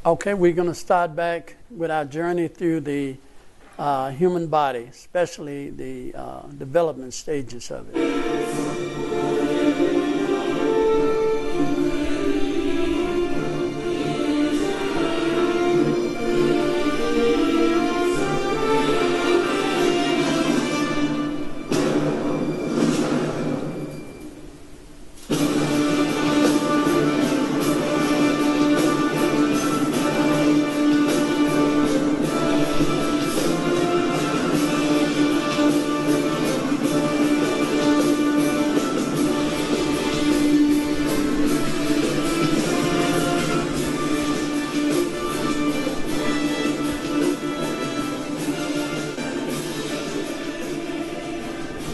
Okay, we're going to start back with our journey through the human body, especially the development stages of it.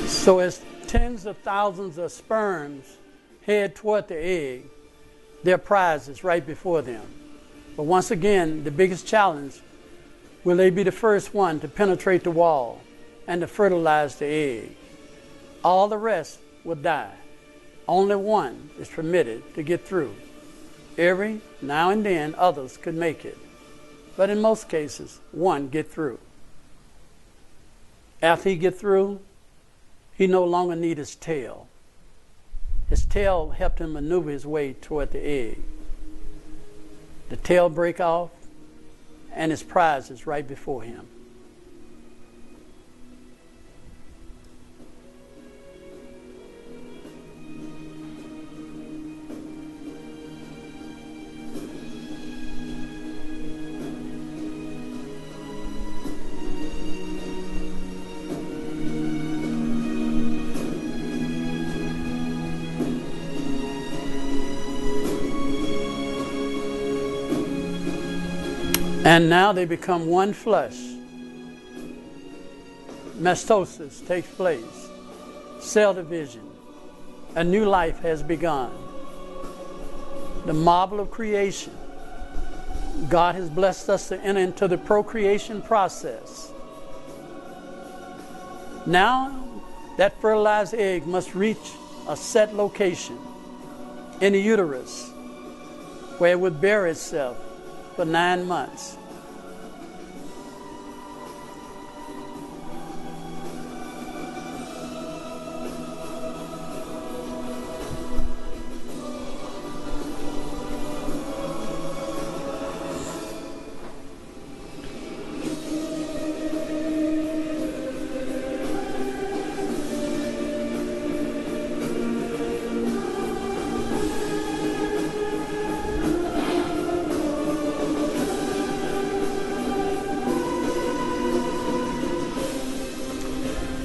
So as tens of thousands of sperms head toward the egg, their prize is right before them. But once again, the biggest challenge, will they be the first one to penetrate the wall and to fertilize the egg? All the rest will die. Only one is permitted to get through. Every now and then, others could make it. But in most cases, one get through. After he get through, he no longer need his tail. His tail helped him maneuver his way toward the egg. The tail break off, and his prize is right before him. And now they become one flesh. Mitosis takes place. Cell division. A new life has begun. The marvel of creation. God has blessed us to enter into the procreation process. Now, that fertilized egg must reach a set location in the uterus where it would bury itself for 9 months.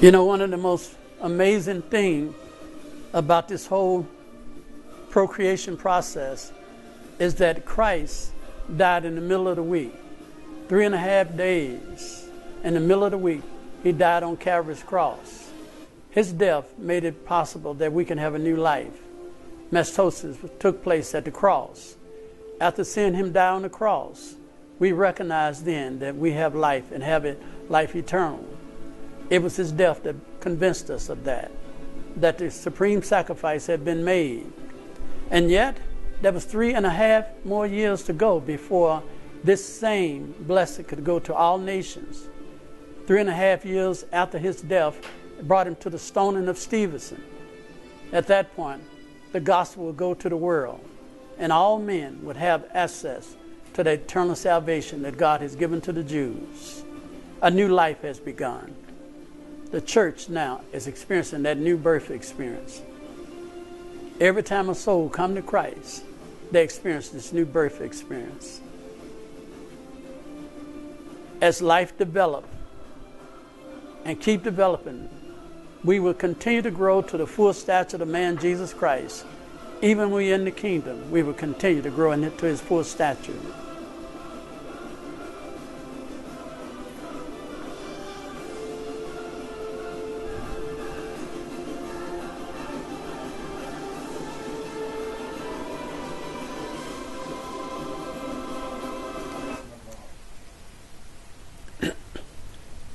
You know, one of the most amazing things about this whole procreation process is that Christ died in the middle of the week. 3.5 days in the middle of the week, he died on Calvary's cross. His death made it possible that we can have a new life. Mitosis took place at the cross. After seeing him die on the cross, we recognize then that we have life and have it life eternal. It was his death that convinced us of that the supreme sacrifice had been made. And yet, there was 3.5 more years to go before this same blessing could go to all nations. 3.5 years after his death brought him to the stoning of Stephenson. At that point, the gospel would go to the world, and all men would have access to the eternal salvation that God has given to the Jews. A new life has begun. The church now is experiencing that new birth experience. Every time a soul comes to Christ, they experience this new birth experience. As life develops and keep developing, we will continue to grow to the full stature of the man Jesus Christ. Even when we're in the kingdom, we will continue to grow into his full stature.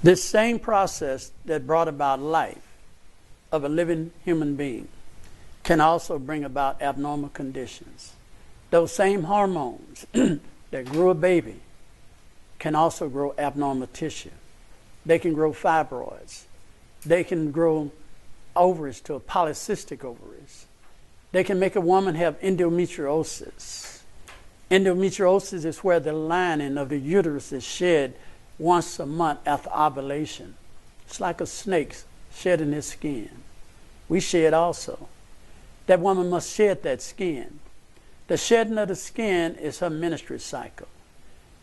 This same process that brought about life of a living human being can also bring about abnormal conditions. Those same hormones that grow a baby can also grow abnormal tissue. They can grow fibroids. They can grow ovaries to a polycystic ovaries. They can make a woman have endometriosis. Endometriosis is where the lining of the uterus is shed once a month after ovulation. It's like a snake shedding his skin. We shed also. That woman must shed that skin. The shedding of the skin is her menstrual cycle.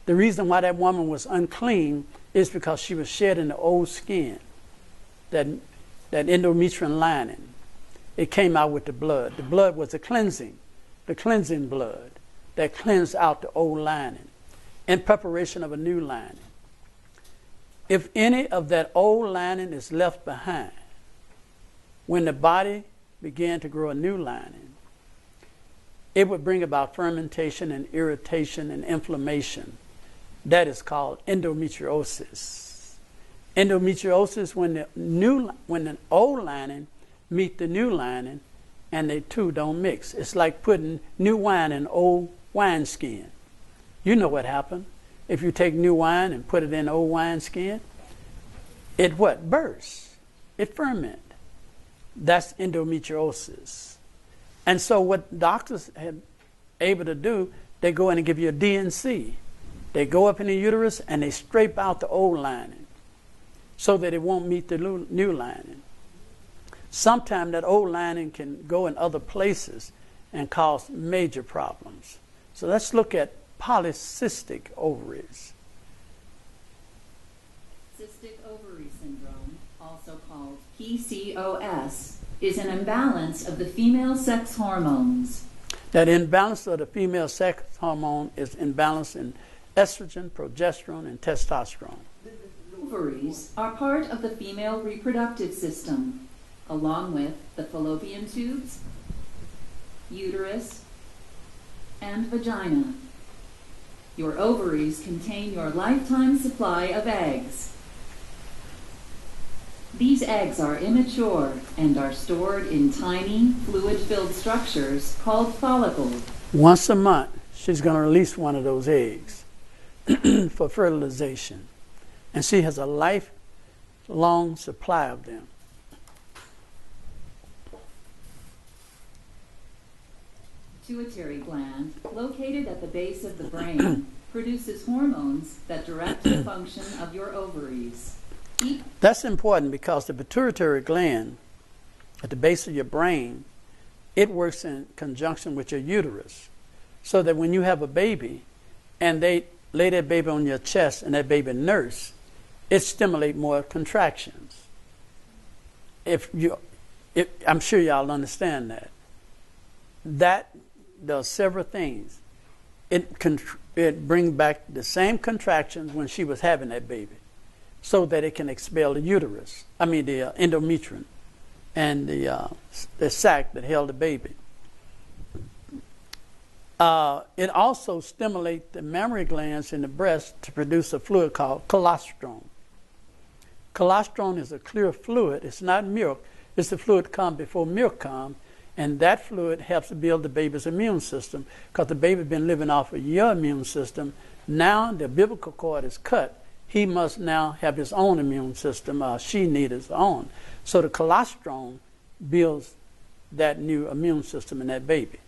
The reason why that woman was unclean is because she was shedding the old skin, that endometrial lining. It came out with the blood. The blood was the cleansing blood that cleansed out the old lining in preparation of a new lining. If any of that old lining is left behind, when the body began to grow a new lining, it would bring about fermentation and irritation and inflammation. That is called endometriosis. Endometriosis when the old lining meet the new lining and they two don't mix. It's like putting new wine in old wineskin. You know what happened. If you take new wine and put it in old wineskin, it what? Bursts. It ferments. That's endometriosis. And so what doctors have able to do, they go in and give you a DNC. They go up in the uterus and they scrape out the old lining so that it won't meet the new lining. Sometimes that old lining can go in other places and cause major problems. So let's look at polycystic ovaries. Cystic ovary syndrome, also called PCOS, is an imbalance of the female sex hormones. That imbalance of the female sex hormone is imbalance in estrogen, progesterone, and testosterone. Ovaries are part of the female reproductive system, along with the fallopian tubes, uterus, and vagina. Your ovaries contain your lifetime supply of eggs. These eggs are immature and are stored in tiny, fluid-filled structures called follicles. Once a month, she's going to release one of those eggs for fertilization. And she has a lifelong supply of them. Pituitary gland, located at the base of the brain, produces hormones that direct the function of your ovaries. That's important because the pituitary gland at the base of your brain, it works in conjunction with your uterus. So that when you have a baby and they lay that baby on your chest and that baby nurse, it stimulates more contractions. I'm sure y'all understand that. That does several things. It brings back the same contractions when she was having that baby, so that it can expel the uterus. The endometrium and the sac that held the baby. It also stimulates the mammary glands in the breast to produce a fluid called colostrum. Colostrum is a clear fluid. It's not milk. It's the fluid come before milk comes. And that fluid helps to build the baby's immune system, because the baby's been living off of your immune system. Now the umbilical cord is cut. He must now have his own immune system. She needs his own. So the colostrum builds that new immune system in that baby.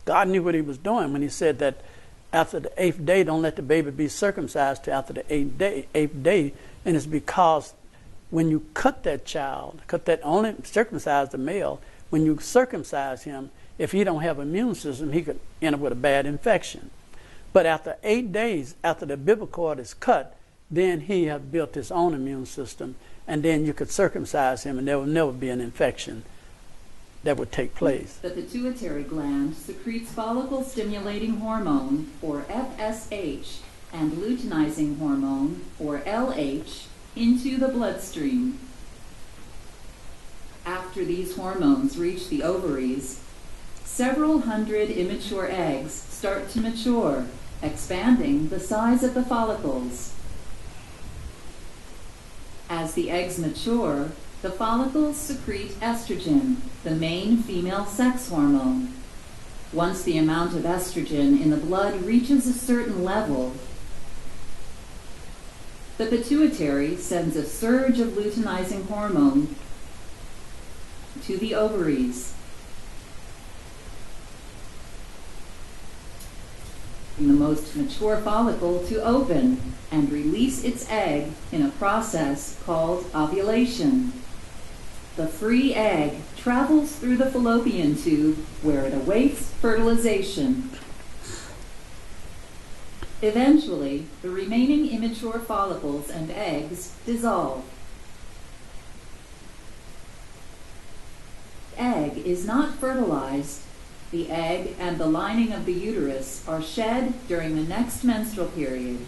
God knew what he was doing when he said that after the 8th day, don't let the baby be circumcised till after the 8th day. And it's because when you cut that child, only circumcise the male, when you circumcise him, if he don't have an immune system, he could end up with a bad infection. But after 8 days, after the umbilical cord is cut, then he has built his own immune system, and then you could circumcise him, and there will never be an infection that would take place. The pituitary gland secretes follicle-stimulating hormone, or FSH, and luteinizing hormone, or LH, into the bloodstream. After these hormones reach the ovaries, several hundred immature eggs start to mature, expanding the size of the follicles. As the eggs mature, the follicles secrete estrogen, the main female sex hormone. Once the amount of estrogen in the blood reaches a certain level, the pituitary sends a surge of luteinizing hormone to the ovaries. The most mature follicle to open and release its egg in a process called ovulation. The free egg travels through the fallopian tube where it awaits fertilization. Eventually, the remaining immature follicles and eggs dissolve. Egg is not fertilized. The egg and the lining of the uterus are shed during the next menstrual period.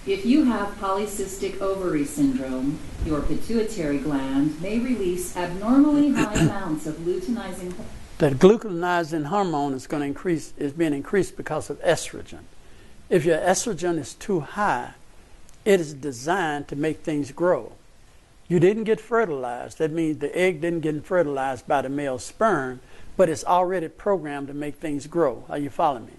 If you have polycystic ovary syndrome, your pituitary gland may release abnormally high amounts of luteinizing. That gluconizing hormone is going to increase, is being increased because of estrogen. If your estrogen is too high, it is designed to make things grow. You didn't get fertilized. That means the egg didn't get fertilized by the male sperm, but it's already programmed to make things grow. Are you following me?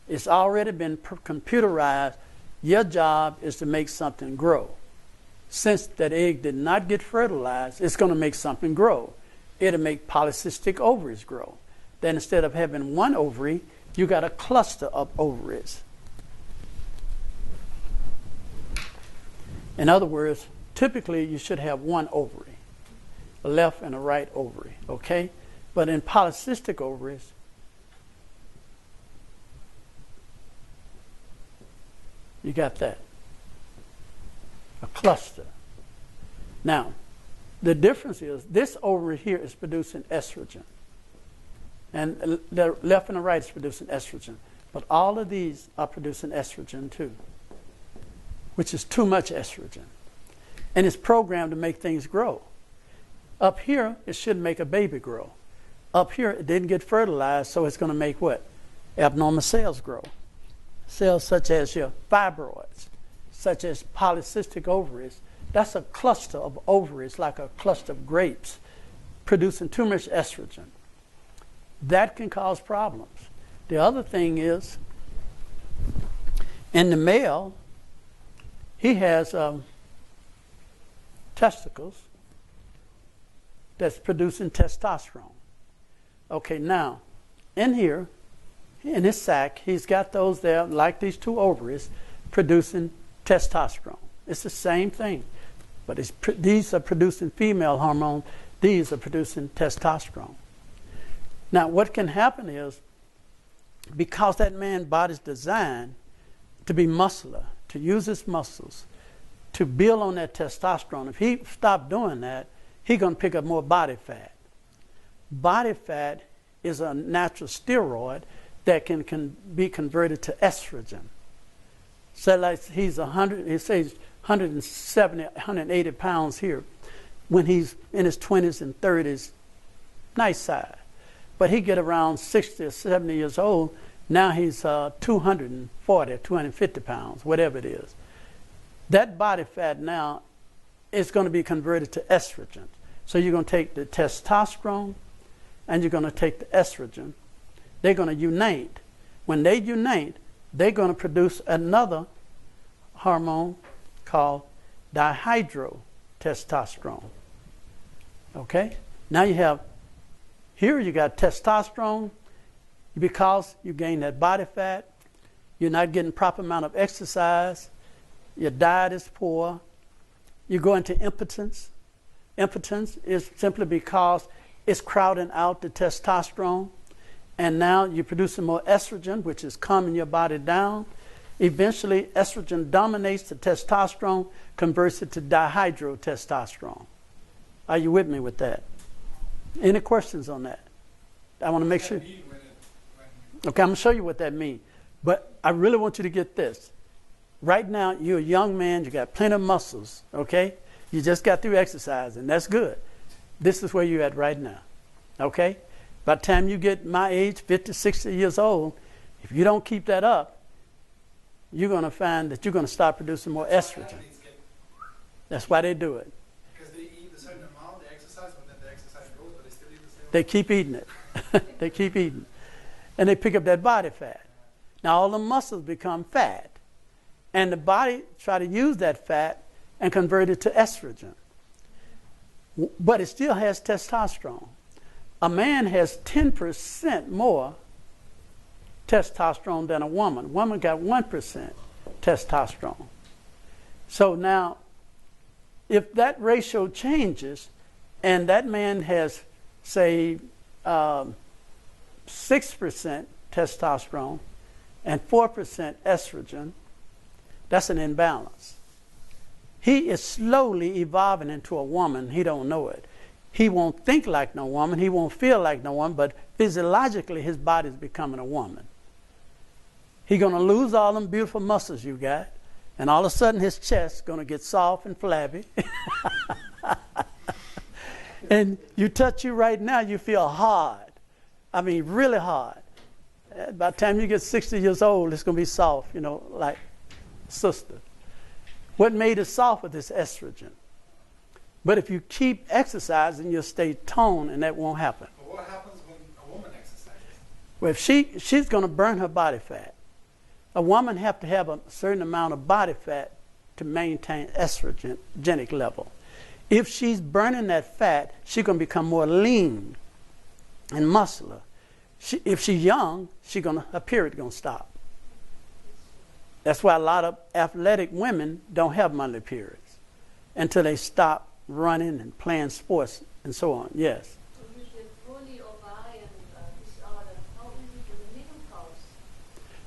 It's already been computerized. Your job is to make something grow. Since that egg did not get fertilized, it's going to make something grow. It'll make polycystic ovaries grow. Then instead of having one ovary, you got a cluster of ovaries. In other words, typically you should have one ovary, a left and a right ovary, okay? But in polycystic ovaries, you got that, a cluster. Now, the difference is this ovary here is producing estrogen. And the left and the right is producing estrogen. But all of these are producing estrogen too, which is too much estrogen. And it's programmed to make things grow. Up here, it should make a baby grow. Up here, it didn't get fertilized, so it's going to make what? Abnormal cells grow. Cells such as your fibroids, such as polycystic ovaries. That's a cluster of ovaries, like a cluster of grapes, producing too much estrogen. That can cause problems. The other thing is, in the male, he has testicles that's producing testosterone. Okay, now, in here, in his sac, he's got those there, like these two ovaries, producing testosterone. It's the same thing. But these are producing female hormone. These are producing testosterone. Now, what can happen is, because that man's body's designed to be muscular, to use his muscles, to build on that testosterone, if he stopped doing that, he's going to pick up more body fat. Body fat is a natural steroid that can be converted to estrogen. So like he's 100, he says 170, 180 pounds here. When he's in his 20s and 30s, nice size. But he get around 60 or 70 years old, now he's 240, 250 pounds, whatever it is. That body fat now is going to be converted to estrogen. So you're going to take the testosterone and you're going to take the estrogen. They're going to unite. When they unite, they're going to produce another hormone called dihydrotestosterone. Okay? Now you have, here you got testosterone. Because you gain that body fat, you're not getting proper amount of exercise, your diet is poor, you go into impotence. Impotence is simply because it's crowding out the testosterone, and now you're producing more estrogen, which is calming your body down. Eventually, estrogen dominates the testosterone, converts it to dihydrotestosterone. Are you with me with that? Any questions on that? I want to make sure. Okay, I'm going to show you what that means. But I really want you to get this. Right now, you're a young man, you got plenty of muscles, okay? You just got through exercising, that's good. This is where you're at right now, okay? By the time you get my age, 50, 60 years old, if you don't keep that up, you're going to find that you're going to start producing more estrogen. That's why they do it. Because they eat a certain amount, they exercise, but then the exercise goes, but they still eat the same They keep eating it. They keep eating. And they pick up that body fat. Now all the muscles become fat. And the body try to use that fat and convert it to estrogen. But it still has testosterone. A man has 10% more testosterone than a woman. Woman got 1% testosterone. So now, if that ratio changes and that man has, say, 6% testosterone and 4% estrogen, that's an imbalance. He is slowly evolving into a woman. He don't know it. He won't think like no woman. He won't feel like no woman, but physiologically his body's becoming a woman. He's going to lose all them beautiful muscles you got, and all of a sudden his chest's going to get soft and flabby. And you touch you right now, you feel hard. I mean, really hard. By the time you get 60 years old, it's going to be soft, like sister. What made it soft was this estrogen. But if you keep exercising, you'll stay toned, and that won't happen. But what happens when a woman exercises? Well, if she's going to burn her body fat. A woman have to have a certain amount of body fat to maintain estrogenic level. If she's burning that fat, she's going to become more lean and muscular. If she's young, her period going to stop. That's why a lot of athletic women don't have monthly periods until they stop running and playing sports and so on. Yes? With the Ovarian disorder, how is it with the menopause?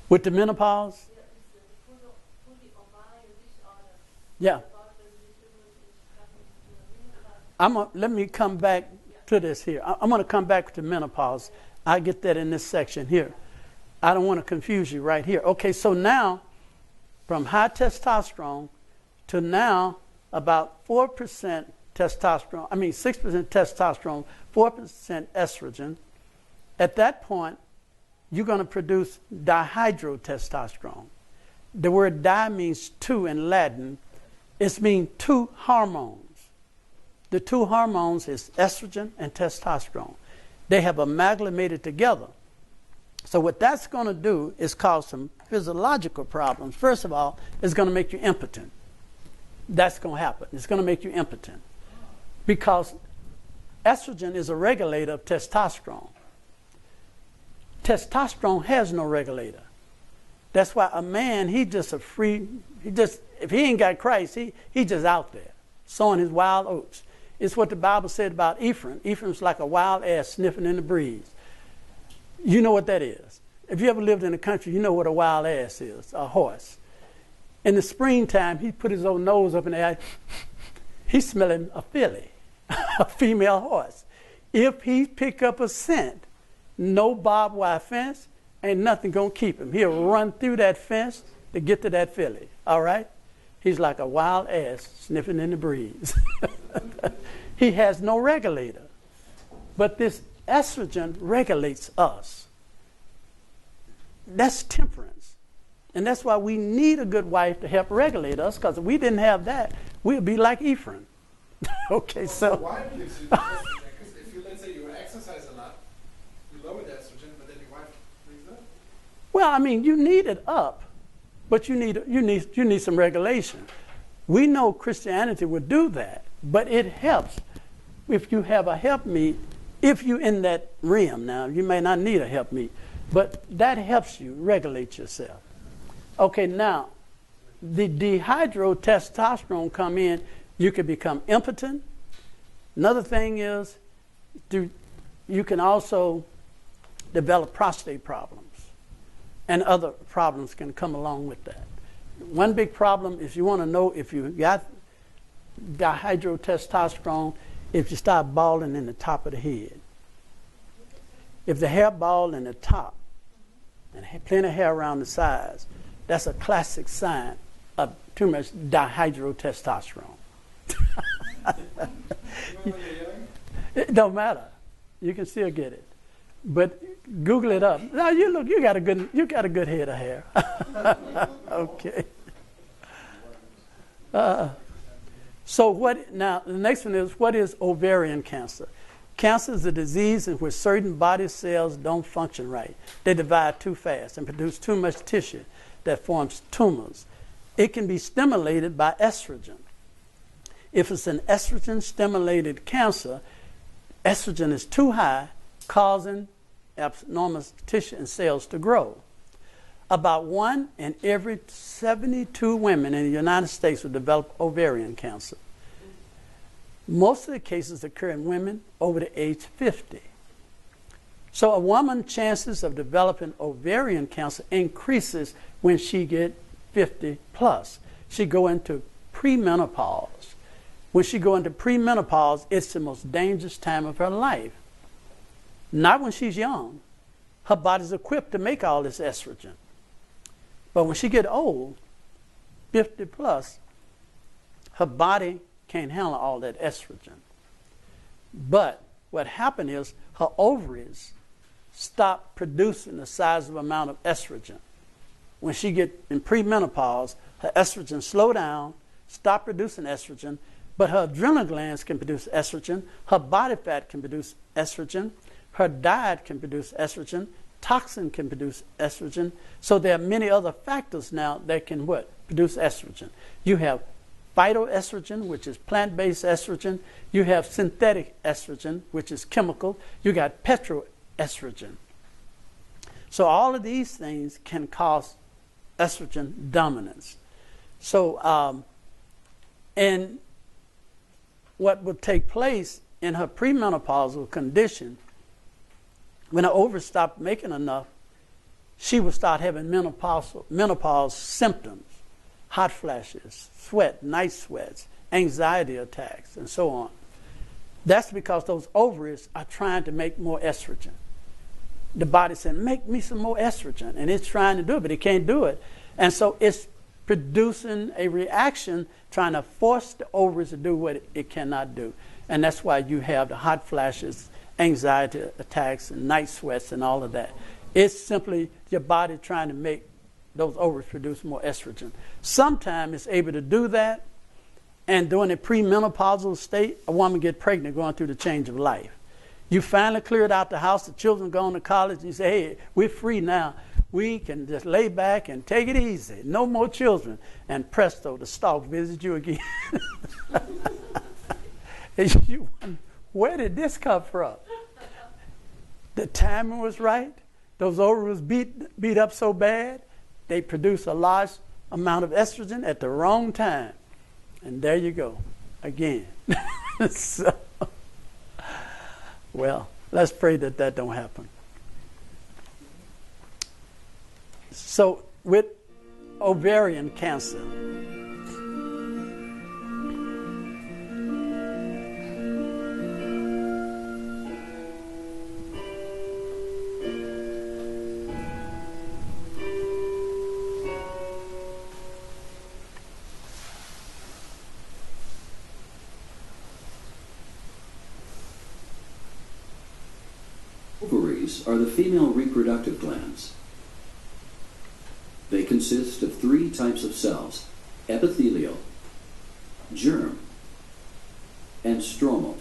With the menopause? Yeah, it's the Ovarian disorder. Yeah. About when the tumors is coming to the menopause. Let me come back to this here. I'm going to come back to menopause. I get that in this section here. I don't want to confuse you right here. Okay, so now, from high testosterone to now about 4% testosterone, 6% testosterone, 4% estrogen. At that point, you're going to produce dihydrotestosterone. The word di means two in Latin. It means two hormones. The two hormones is estrogen and testosterone. They have amalgamated together. So what that's going to do is cause some physiological problems. First of all, it's going to make you impotent. That's going to happen. It's going to make you impotent. Because estrogen is a regulator of testosterone. Testosterone has no regulator. That's why a man, if he ain't got Christ, he just out there, sowing his wild oats. It's what the Bible said about Ephraim. Ephraim's like a wild ass sniffing in the breeze. You know what that is. If you ever lived in the country, you know what a wild ass is, a horse. In the springtime, he put his old nose up in the air. He's smelling a filly, a female horse. If he pick up a scent, no barbed wire fence, ain't nothing going to keep him. He'll run through that fence to get to that filly, all right? He's like a wild ass sniffing in the breeze. He has no regulator. But this estrogen regulates us. That's temperance. And that's why we need a good wife to help regulate us, because if we didn't have that, we'd be like Ephraim. Okay, so. The wife gives you the estrogen, because if you, let's say you exercise a lot, you lower the estrogen, but then your wife brings up. Well, you need it up, but you need some regulation. We know Christianity would do that, but it helps if you have a helpmeet. If you're in that realm now, you may not need a helpmeet, but that helps you regulate yourself. Okay, now, the dihydrotestosterone come in, you can become impotent. Another thing is, you can also develop prostate problems, and other problems can come along with that. One big problem, if you want to know if you got dihydrotestosterone, if you start balding in the top of the head. If the hair bald in the top and plenty of hair around the sides, that's a classic sign of too much dihydrotestosterone. It don't matter. You can still get it. But Google it up. Now you got a good head of hair. Okay. So now the next one is, what is ovarian cancer? Cancer is a disease in which certain body cells don't function right. They divide too fast and produce too much tissue that forms tumors. It can be stimulated by estrogen. If it's an estrogen-stimulated cancer, estrogen is too high, causing abnormal tissue and cells to grow. About 1 in every 72 women in the United States will develop ovarian cancer. Most of the cases occur in women over the age 50. So a woman's chances of developing ovarian cancer increases when she gets 50 plus. She go into premenopause. When she go into premenopause, it's the most dangerous time of her life. Not when she's young. Her body's equipped to make all this estrogen. But when she get old, 50 plus, her body can't handle all that estrogen. But what happened is her ovaries stop producing the sizable amount of estrogen. When she get in premenopause, her estrogen slow down, stop producing estrogen, but her adrenal glands can produce estrogen, her body fat can produce estrogen, her diet can produce estrogen, toxin can produce estrogen. So there are many other factors now that can what? Produce estrogen. You have phytoestrogen, which is plant-based estrogen. You have synthetic estrogen, which is chemical. You got petroestrogen. So all of these things can cause estrogen dominance. So, and what would take place in her premenopausal condition, when her ovaries stopped making enough, she would start having menopause symptoms, hot flashes, sweat, night sweats, anxiety attacks, and so on. That's because those ovaries are trying to make more estrogen. The body said, make me some more estrogen, and it's trying to do it, but it can't do it. And so it's producing a reaction trying to force the ovaries to do what it cannot do. And that's why you have the hot flashes, anxiety attacks, and night sweats, and all of that. It's simply your body trying to make those ovaries produce more estrogen. Sometimes it's able to do that, and during the premenopausal state, a woman gets pregnant going through the change of life. You finally cleared out the house, the children going to college, and you say, hey, we're free now. We can just lay back and take it easy. No more children. And presto, the stalk visits you again. And you wonder, where did this come from? The timing was right. Those ovaries beat up so bad, they produce a large amount of estrogen at the wrong time. And there you go, again. So, well, let's pray that that don't happen. So with ovarian cancer, ovaries are the female reproductive glands. They consist of 3 types of cells: epithelial, germ, and stromal.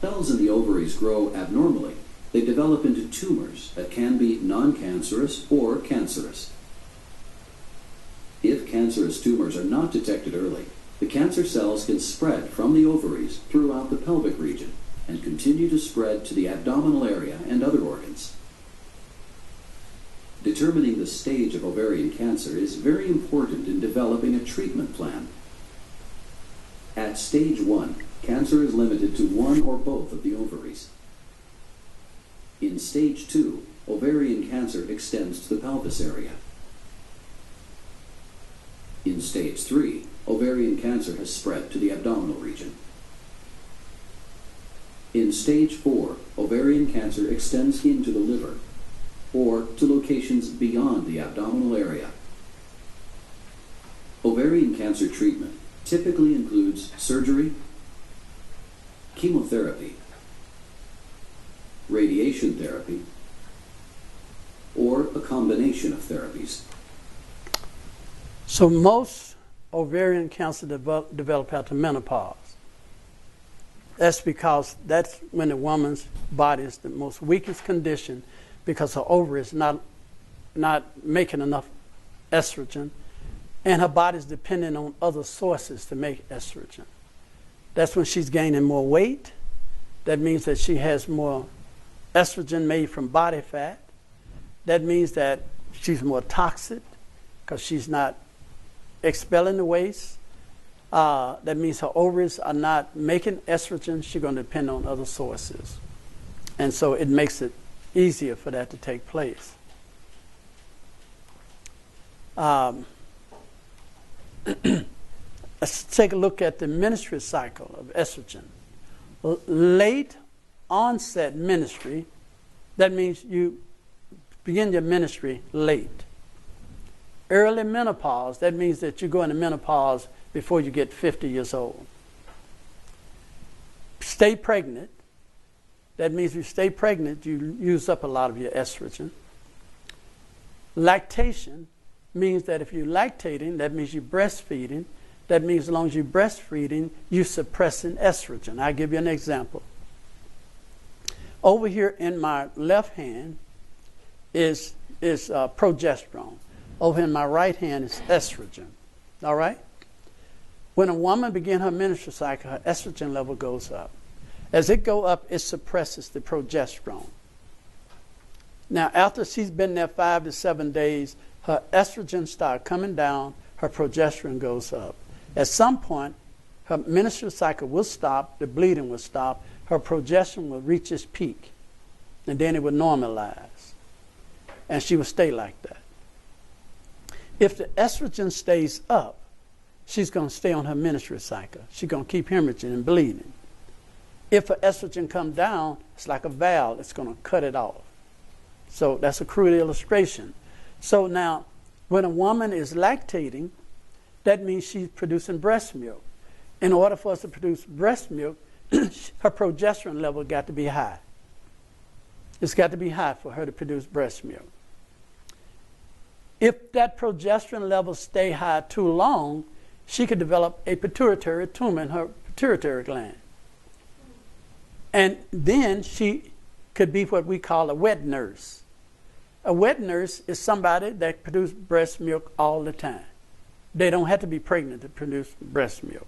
Cells in the ovaries grow abnormally. They develop into tumors that can be non-cancerous or cancerous. If cancerous tumors are not detected early, the cancer cells can spread from the ovaries throughout the pelvic region and continue to spread to the abdominal area and other organs. Determining the stage of ovarian cancer is very important in developing a treatment plan. At stage 1, cancer is limited to one or both of the ovaries. In stage 2, ovarian cancer extends to the pelvis area. In stage 3, ovarian cancer has spread to the abdominal region. In stage 4, ovarian cancer extends into the liver, or to locations beyond the abdominal area. Ovarian cancer treatment typically includes surgery, chemotherapy, radiation therapy, or a combination of therapies. so most ovarian cancer develop after menopause. That's because that's when the woman's body is the most weakest condition, because her ovary is not making enough estrogen, and her body is dependent on other sources to make estrogen. That's when she's gaining more weight. That means that she has more estrogen made from body fat. That means that she's more toxic because she's not expelling the waste. That means her ovaries are not making estrogen. She's going to depend on other sources. And so it makes it easier for that to take place. Let's take a look at the menstrual cycle of estrogen. Late onset menstruation, that means you begin your menstruation late. Early menopause, that means that you go into menopause before you get 50 years old. Stay pregnant, that means if you stay pregnant, you use up a lot of your estrogen. Lactation means that if you're lactating, that means you're breastfeeding. That means as long as you're breastfeeding, you're suppressing estrogen. I'll give you an example. Over here in my left hand is progesterone. Over in my right hand is estrogen. All right? When a woman begins her menstrual cycle, her estrogen level goes up. As it goes up, it suppresses the progesterone. Now, after she's been there 5 to 7 days, her estrogen starts coming down, her progesterone goes up. At some point, her menstrual cycle will stop, the bleeding will stop, her progesterone will reach its peak, and then it will normalize. And she will stay like that. If the estrogen stays up, she's going to stay on her menstrual cycle. She's going to keep hemorrhaging and bleeding. If her estrogen comes down, it's like a valve. It's going to cut it off. So that's a crude illustration. So now, when a woman is lactating, that means she's producing breast milk. In order for us to produce breast milk, her progesterone level got to be high. It's got to be high for her to produce breast milk. If that progesterone level stay high too long, she could develop a pituitary tumor in her pituitary gland. And then she could be what we call a wet nurse. A wet nurse is somebody that produces breast milk all the time. They don't have to be pregnant to produce breast milk.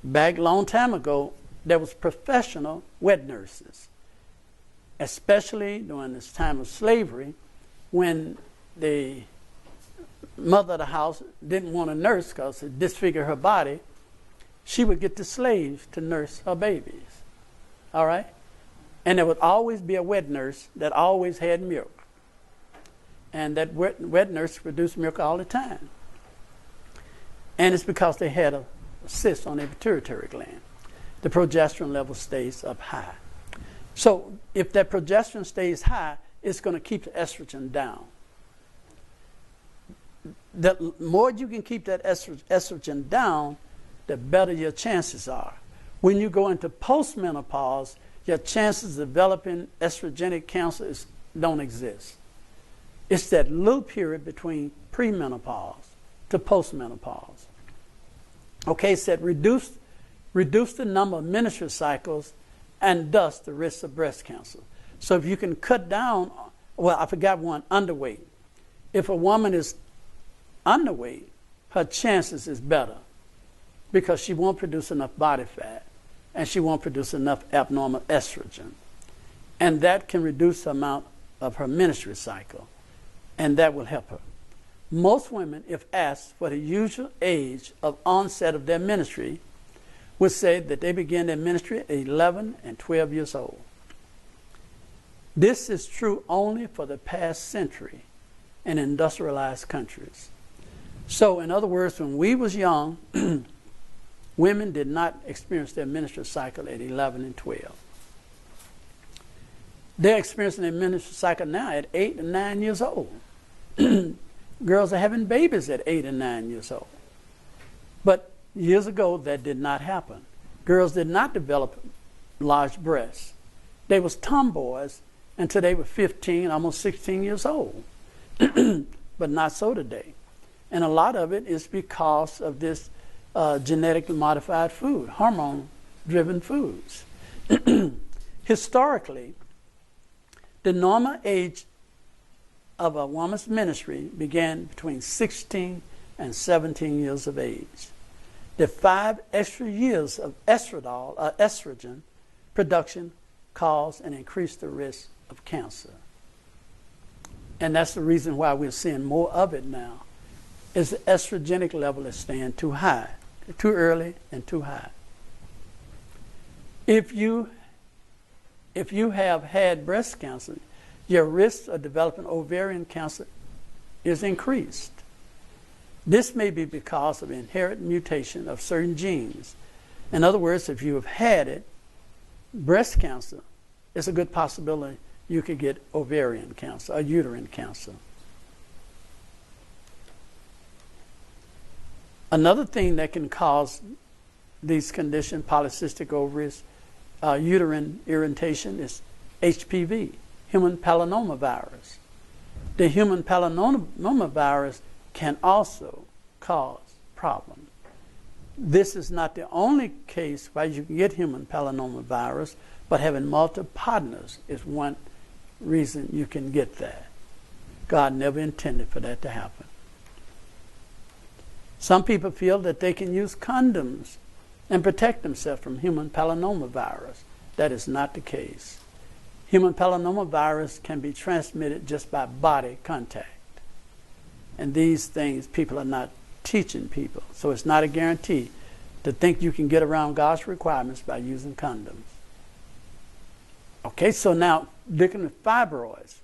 Back a long time ago, there was professional wet nurses, especially during this time of slavery, when the mother of the house didn't want a nurse because it disfigured her body. She would get the slaves to nurse her babies. All right? And there would always be a wet nurse that always had milk. And that wet nurse produced milk all the time. And it's because they had a cyst on their pituitary gland. The progesterone level stays up high. So if that progesterone stays high, it's going to keep the estrogen down. The more you can keep that estrogen down, the better your chances are. When you go into postmenopause, your chances of developing estrogenic cancer don't exist. It's that little period between premenopause to postmenopause. Okay, it said reduce the number of menstrual cycles and thus the risk of breast cancer. So if you can cut down, well, I forgot one, underweight. If a woman is underweight, her chances is better because she won't produce enough body fat and she won't produce enough abnormal estrogen. And that can reduce the amount of her menstrual cycle, and that will help her. Most women, if asked for the usual age of onset of their menstruation, would say that they begin their menstruation at 11 and 12 years old. This is true only for the past century in industrialized countries. So, in other words, when we was young, women did not experience their menstrual cycle at 11 and 12. They're experiencing their menstrual cycle now at 8 and 9 years old. Girls are having babies at 8 and 9 years old. But years ago, that did not happen. Girls did not develop large breasts. They was tomboys until they were 15, almost 16 years old. But not so today. And a lot of it is because of this genetically modified food, hormone driven foods. Historically, the normal age of a woman's ministry began between 16 and 17 years of age. The 5 extra years of estrogen production cause and increase the risk of cancer. And that's the reason why we're seeing more of it now, is the estrogenic level is staying too high, too early and too high. If you have had breast cancer, your risk of developing ovarian cancer is increased. This may be because of inherent mutation of certain genes. In other words, if you have had it, breast cancer, it's a good possibility you could get ovarian cancer or uterine cancer. Another thing that can cause these conditions, polycystic ovaries, uterine irritation, is HPV, human papilloma virus. The human papilloma virus can also cause problems. This is not the only case where you can get human papilloma virus, but having multiple partners is one reason you can get that. God never intended for that to happen. Some people feel that they can use condoms and protect themselves from human papilloma virus. That is not the case. Human papilloma virus can be transmitted just by body contact. And these things people are not teaching people. So it's not a guarantee to think you can get around God's requirements by using condoms. Okay, so now looking at fibroids.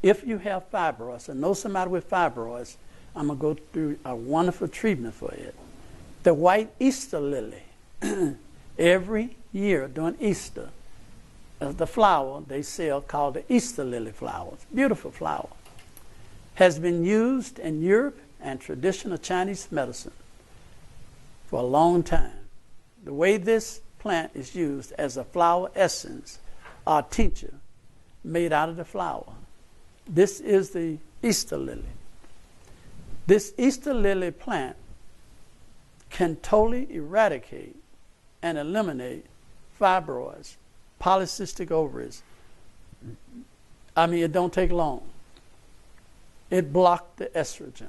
If you have fibroids, or know somebody with fibroids, I'm going to go through a wonderful treatment for it. The white Easter lily. Every year during Easter, the flower they sell called the Easter lily flowers, beautiful flower, has been used in Europe and traditional Chinese medicine for a long time. The way this plant is used as a flower essence or tincture made out of the flower. This is the Easter lily. This Easter lily plant can totally eradicate and eliminate fibroids, polycystic ovaries. I mean, it don't take long. It blocked the estrogen.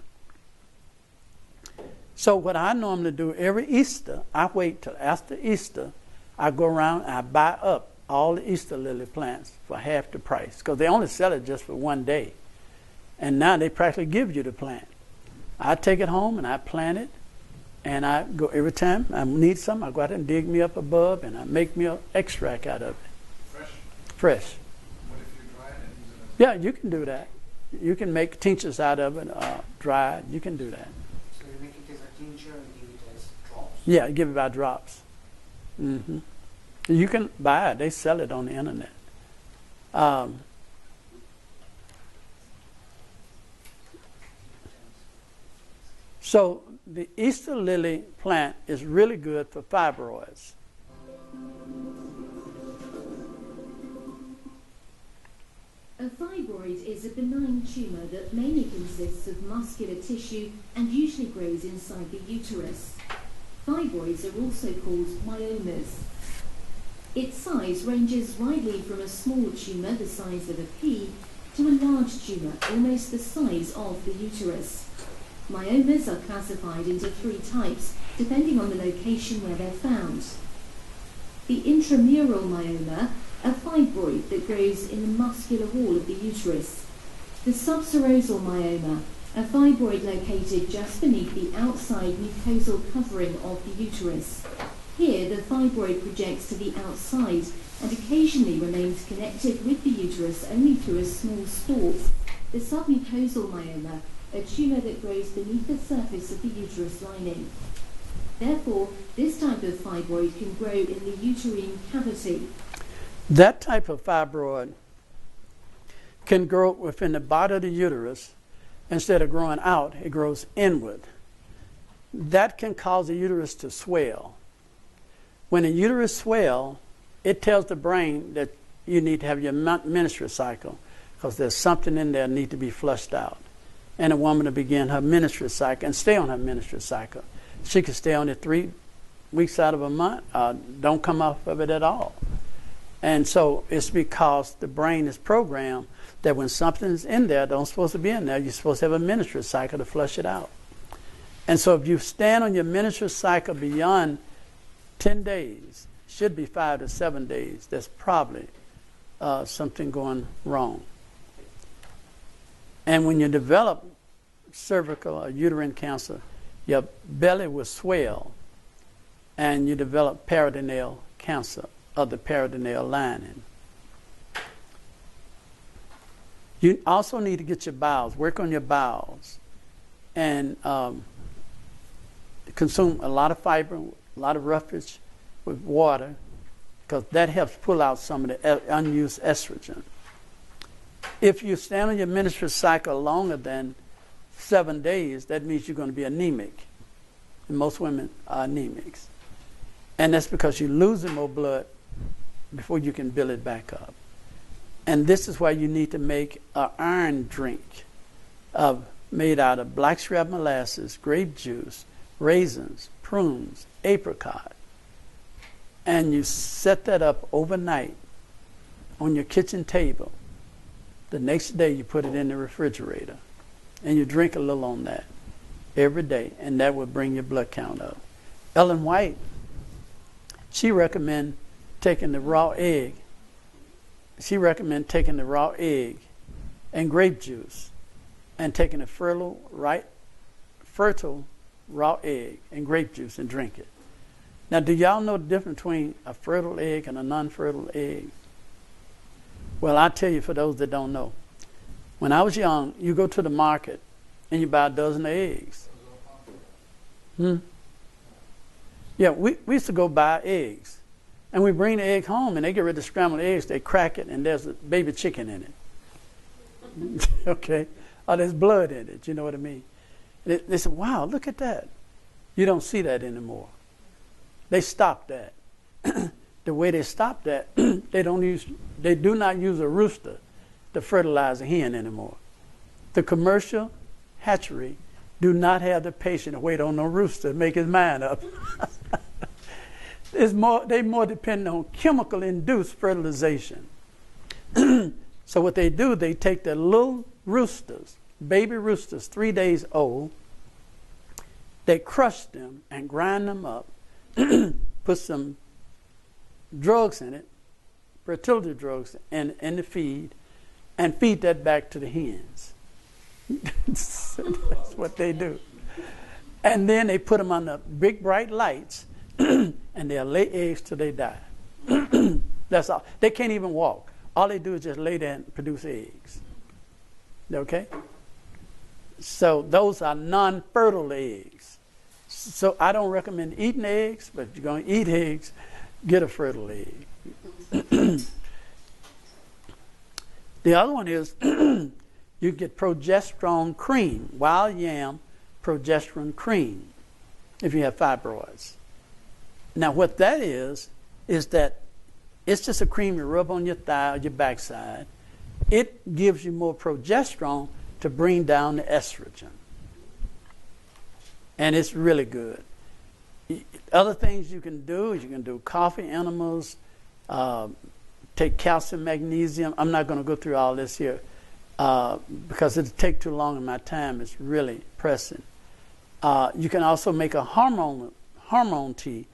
So what I normally do every Easter, I wait till after Easter, I go around and I buy up all the Easter lily plants for half the price, because they only sell it just for one day. And now they practically give you the plant. I take it home and I plant it, and I go every time I need some, I go out and dig me up a bulb and I make me an extract out of it. Fresh? Fresh. What if you dry it and use it as... Yeah, you can do that. You can make tinctures out of it, dry it. You can do that. So you make it as a tincture and give it as drops? Yeah, give it by drops. Mm-hmm. You can buy it. They sell it on the internet. So the Easter lily plant is really good for fibroids. A fibroid is a benign tumour that mainly consists of muscular tissue and usually grows inside the uterus. Fibroids are also called myomas. Its size ranges widely from a small tumour the size of a pea to a large tumour almost the size of the uterus. Myomas are classified into 3 types depending on the location where they're found. The intramural myoma, a fibroid that grows in the muscular wall of the uterus. The subserosal myoma, a fibroid located just beneath the outside mucosal covering of the uterus. Here, the fibroid projects to the outside and occasionally remains connected with the uterus only through a small stalk. The submucosal myoma, a tumour that grows beneath the surface of the uterus lining. Therefore, this type of fibroid can grow in the uterine cavity. That type of fibroid can grow within the body of the uterus. Instead of growing out, it grows inward. That can cause the uterus to swell. When the uterus swells, it tells the brain that you need to have your menstrual cycle, because there's something in there that needs to be flushed out. And a woman to begin her menstrual cycle and stay on her menstrual cycle. She can stay on it weeks out of a month, don't come off of it at all. And so it's because the brain is programmed that when something's in there, don't supposed to be in there, you're supposed to have a menstrual cycle to flush it out. And so if you stand on your menstrual cycle beyond 10 days, should be 5 to 7 days, there's probably something going wrong. And when you develop cervical or uterine cancer, your belly will swell and you develop peritoneal cancer of the peritoneal lining. You also need to get your bowels, work on your bowels, and consume a lot of fiber, a lot of roughage with water, because that helps pull out some of the unused estrogen. If you stand on your menstrual cycle longer than 7 days, that means you're going to be anemic. And most women are anemics. And that's because you're losing more blood before you can build it back up. And this is why you need to make an iron drink made out of blackstrap molasses, grape juice, raisins, prunes, apricot. And you set that up overnight on your kitchen table. The next day you put it in the refrigerator. And you drink a little on that every day. And that will bring your blood count up. Ellen White, she recommends taking the raw egg. She recommends taking the raw egg and grape juice and taking a fertile raw egg and grape juice and drink it. Now, do y'all know the difference between a fertile egg and a non-fertile egg? Well, I'll tell you for those that don't know. When I was young, you go to the market and you buy a dozen of eggs. Yeah, we used to go buy eggs. And we bring the egg home and they get rid of the scrambled eggs, they crack it, and there's a baby chicken in it. Okay? Or there's blood in it, you know what I mean? They said, wow, look at that. You don't see that anymore. They stopped that. The way they stopped that, they do not use a rooster to fertilize a hen anymore. The commercial hatchery do not have the patience to wait on no rooster to make his mind up. They more depend on chemical-induced fertilization. So what they do, they take their little roosters, baby roosters, 3 days old, they crush them and grind them up, put some drugs in it, fertility drugs, in the feed, and feed that back to the hens. So that's what they do. And then they put them under big bright lights, and they'll lay eggs till they die. That's all. They can't even walk. All they do is just lay there and produce eggs. Okay? So those are non-fertile eggs. So I don't recommend eating eggs, but if you're going to eat eggs, get a fertile egg. The other one is you get progesterone cream, wild yam progesterone cream, if you have fibroids. Now what that is that it's just a cream you rub on your thigh or your backside. It gives you more progesterone to bring down the estrogen. And it's really good. Other things you can do is you can do coffee enemas, take calcium, magnesium. I'm not going to go through all this here because it'll take too long and my time is really pressing. You can also make a hormone tea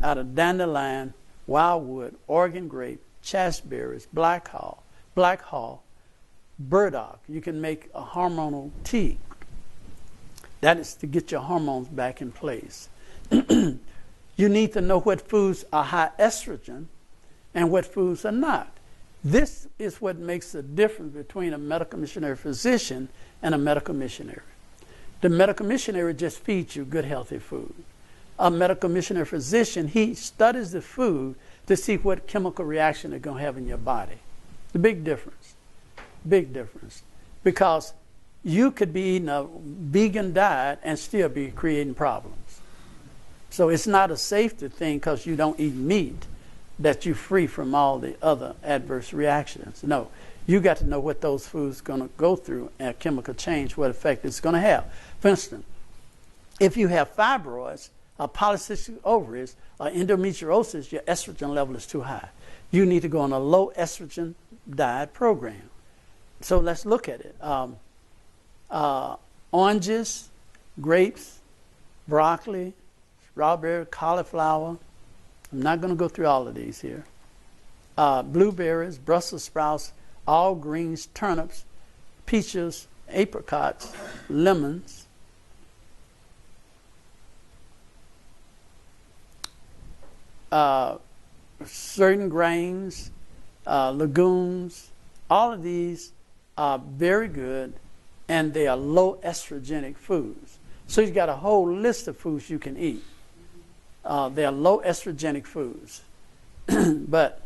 out of dandelion, wildwood, Oregon grape, chasteberries, black haw, burdock. You can make a hormonal tea. That is to get your hormones back in place. You need to know what foods are high estrogen and what foods are not. This is what makes the difference between a medical missionary physician and a medical missionary. The medical missionary just feeds you good, healthy food. A medical missionary physician, he studies the food to see what chemical reaction they're going to have in your body. The big difference. Big difference. Because you could be eating a vegan diet and still be creating problems. So it's not a safety thing because you don't eat meat that you're free from all the other adverse reactions. No, you got to know what those foods are going to go through and a chemical change, what effect it's going to have. For instance, if you have fibroids, polycystic ovaries or endometriosis, your estrogen level is too high. You need to go on a low estrogen diet program. So let's look at it. Oranges, grapes, broccoli, strawberry, cauliflower. I'm not going to go through all of these here. Blueberries, Brussels sprouts, all greens, turnips, peaches, apricots, lemons, certain grains, legumes. All of these are very good, and they are low estrogenic foods. So you've got a whole list of foods you can eat. They are low estrogenic foods. But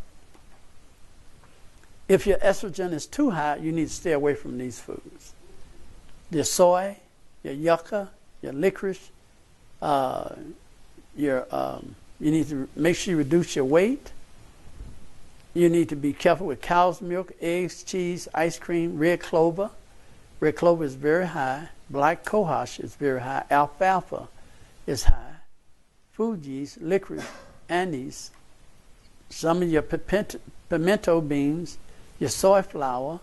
if your estrogen is too high, you need to stay away from these foods. Your soy, your yucca, your licorice, you need to make sure you reduce your weight. You need to be careful with cow's milk, eggs, cheese, ice cream, red clover. Red clover is very high. Black cohosh is very high. Alfalfa is high. Food yeast, licorice, anise, some of your pimento beans, your soy flour,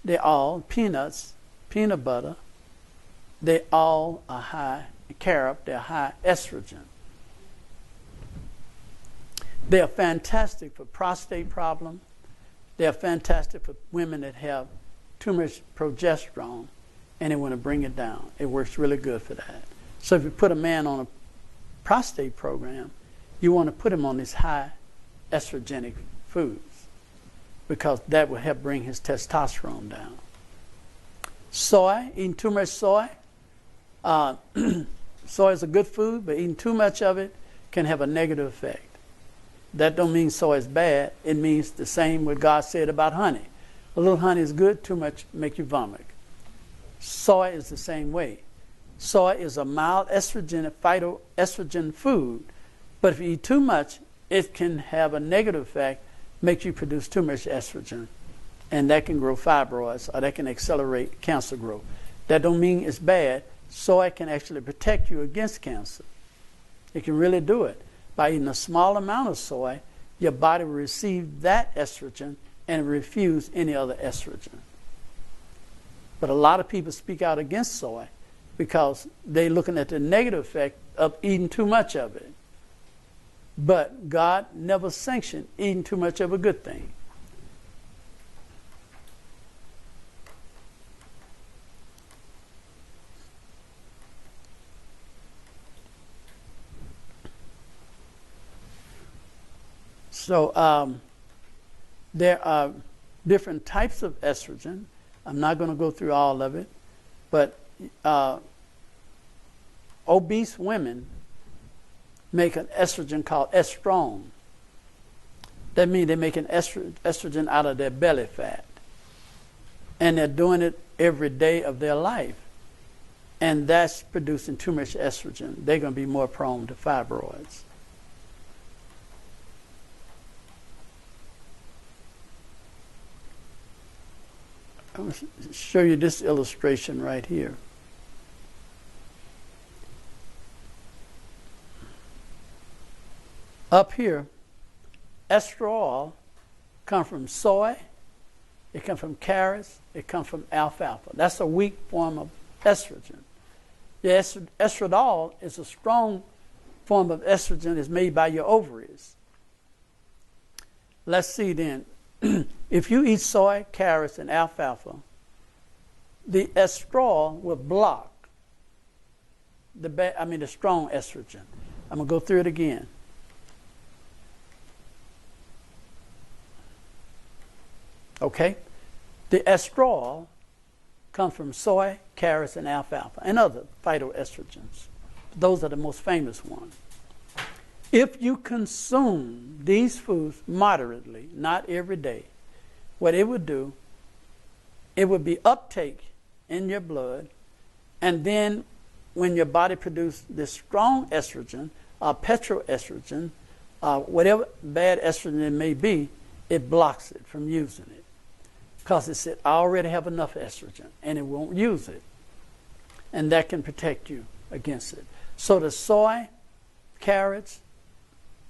they all, peanuts, peanut butter, they all are high, carob, they're high estrogen. They are fantastic for prostate problems. They are fantastic for women that have too much progesterone and they want to bring it down. It works really good for that. So if you put a man on a prostate program, you want to put him on these high estrogenic foods because that will help bring his testosterone down. Soy, eating too much soy. Soy is a good food, but eating too much of it can have a negative effect. That don't mean soy is bad. It means the same what God said about honey. A little honey is good, too much make you vomit. Soy is the same way. Soy is a mild estrogen, phytoestrogen food, but if you eat too much, it can have a negative effect, make you produce too much estrogen, and that can grow fibroids or that can accelerate cancer growth. That don't mean it's bad. Soy can actually protect you against cancer. It can really do it. By eating a small amount of soy, your body will receive that estrogen and refuse any other estrogen. But a lot of people speak out against soy because they're looking at the negative effect of eating too much of it. But God never sanctioned eating too much of a good thing. So there are different types of estrogen. I'm not going to go through all of it, but obese women make an estrogen called estrone. That means they make an estrogen out of their belly fat. And they're doing it every day of their life. And that's producing too much estrogen. They're going to be more prone to fibroids. I'm going to show you this illustration right here. Up here, estrol comes from soy, it comes from carrots, it comes from alfalfa. That's a weak form of estrogen. The estradiol is a strong form of estrogen. It's made by your ovaries. Let's see then. If you eat soy, carrots, and alfalfa, the estrol will block the strong estrogen. I'm going to go through it again. Okay? The estrol comes from soy, carrots, and alfalfa, and other phytoestrogens. Those are the most famous ones. If you consume these foods moderately, not every day, what it would do, it would be uptake in your blood, and then when your body produces this strong estrogen, petroestrogen, whatever bad estrogen it may be, it blocks it from using it. Because it said, I already have enough estrogen, and it won't use it. And that can protect you against it. So the soy, carrots,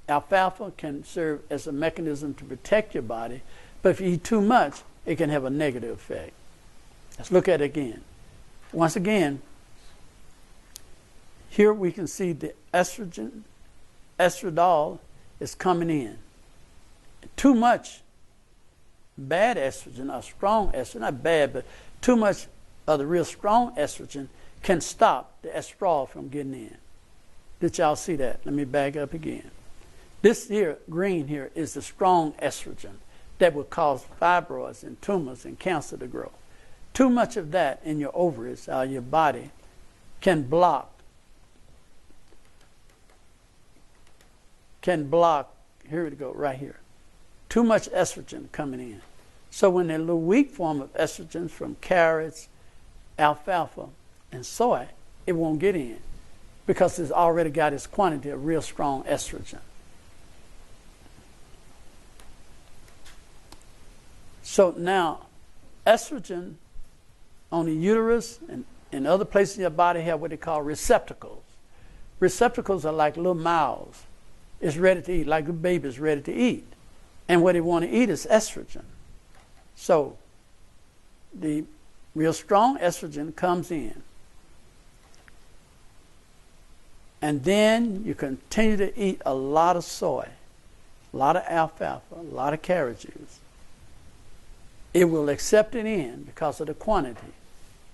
alfalfa can serve as a mechanism to protect your body, but if you eat too much, it can have a negative effect. Let's look at it again. Once again, here we can see the estradiol is coming in. Too much bad estrogen, or strong estrogen, not bad, but too much of the real strong estrogen can stop the estradiol from getting in. Did y'all see that? Let me back up again. This here, green here, is the strong estrogen that will cause fibroids and tumors and cancer to grow. Too much of that in your ovaries or your body can block, here we go, right here. Too much estrogen coming in. So when a little weak form of estrogen from carrots, alfalfa, and soy, it won't get in because it's already got its quantity of real strong estrogen. So now, estrogen on the uterus and other places in your body have what they call receptacles. Receptacles are like little mouths. It's ready to eat, like a baby's ready to eat. And what they want to eat is estrogen. So the real strong estrogen comes in. And then you continue to eat a lot of soy, a lot of alfalfa, a lot of carrot juice. It will accept it in because of the quantity.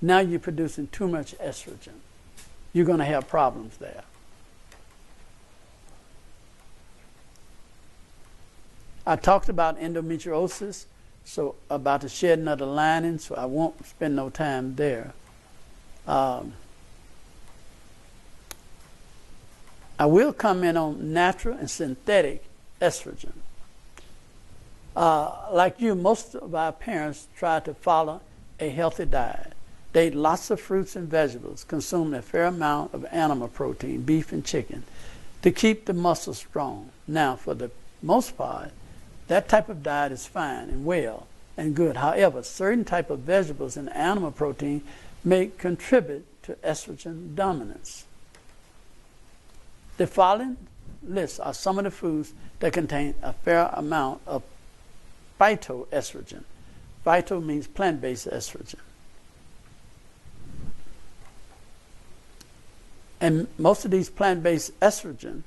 Now you're producing too much estrogen. You're going to have problems there. I talked about endometriosis, so about the shedding of the lining, so I won't spend no time there. I will comment on natural and synthetic estrogen. Like you, most of our parents try to follow a healthy diet. They eat lots of fruits and vegetables, consume a fair amount of animal protein, beef and chicken, to keep the muscles strong. Now, for the most part, that type of diet is fine and well and good. However, certain type of vegetables and animal protein may contribute to estrogen dominance. The following lists are some of the foods that contain a fair amount of phytoestrogen. Phyto means plant-based estrogen. And most of these plant-based estrogen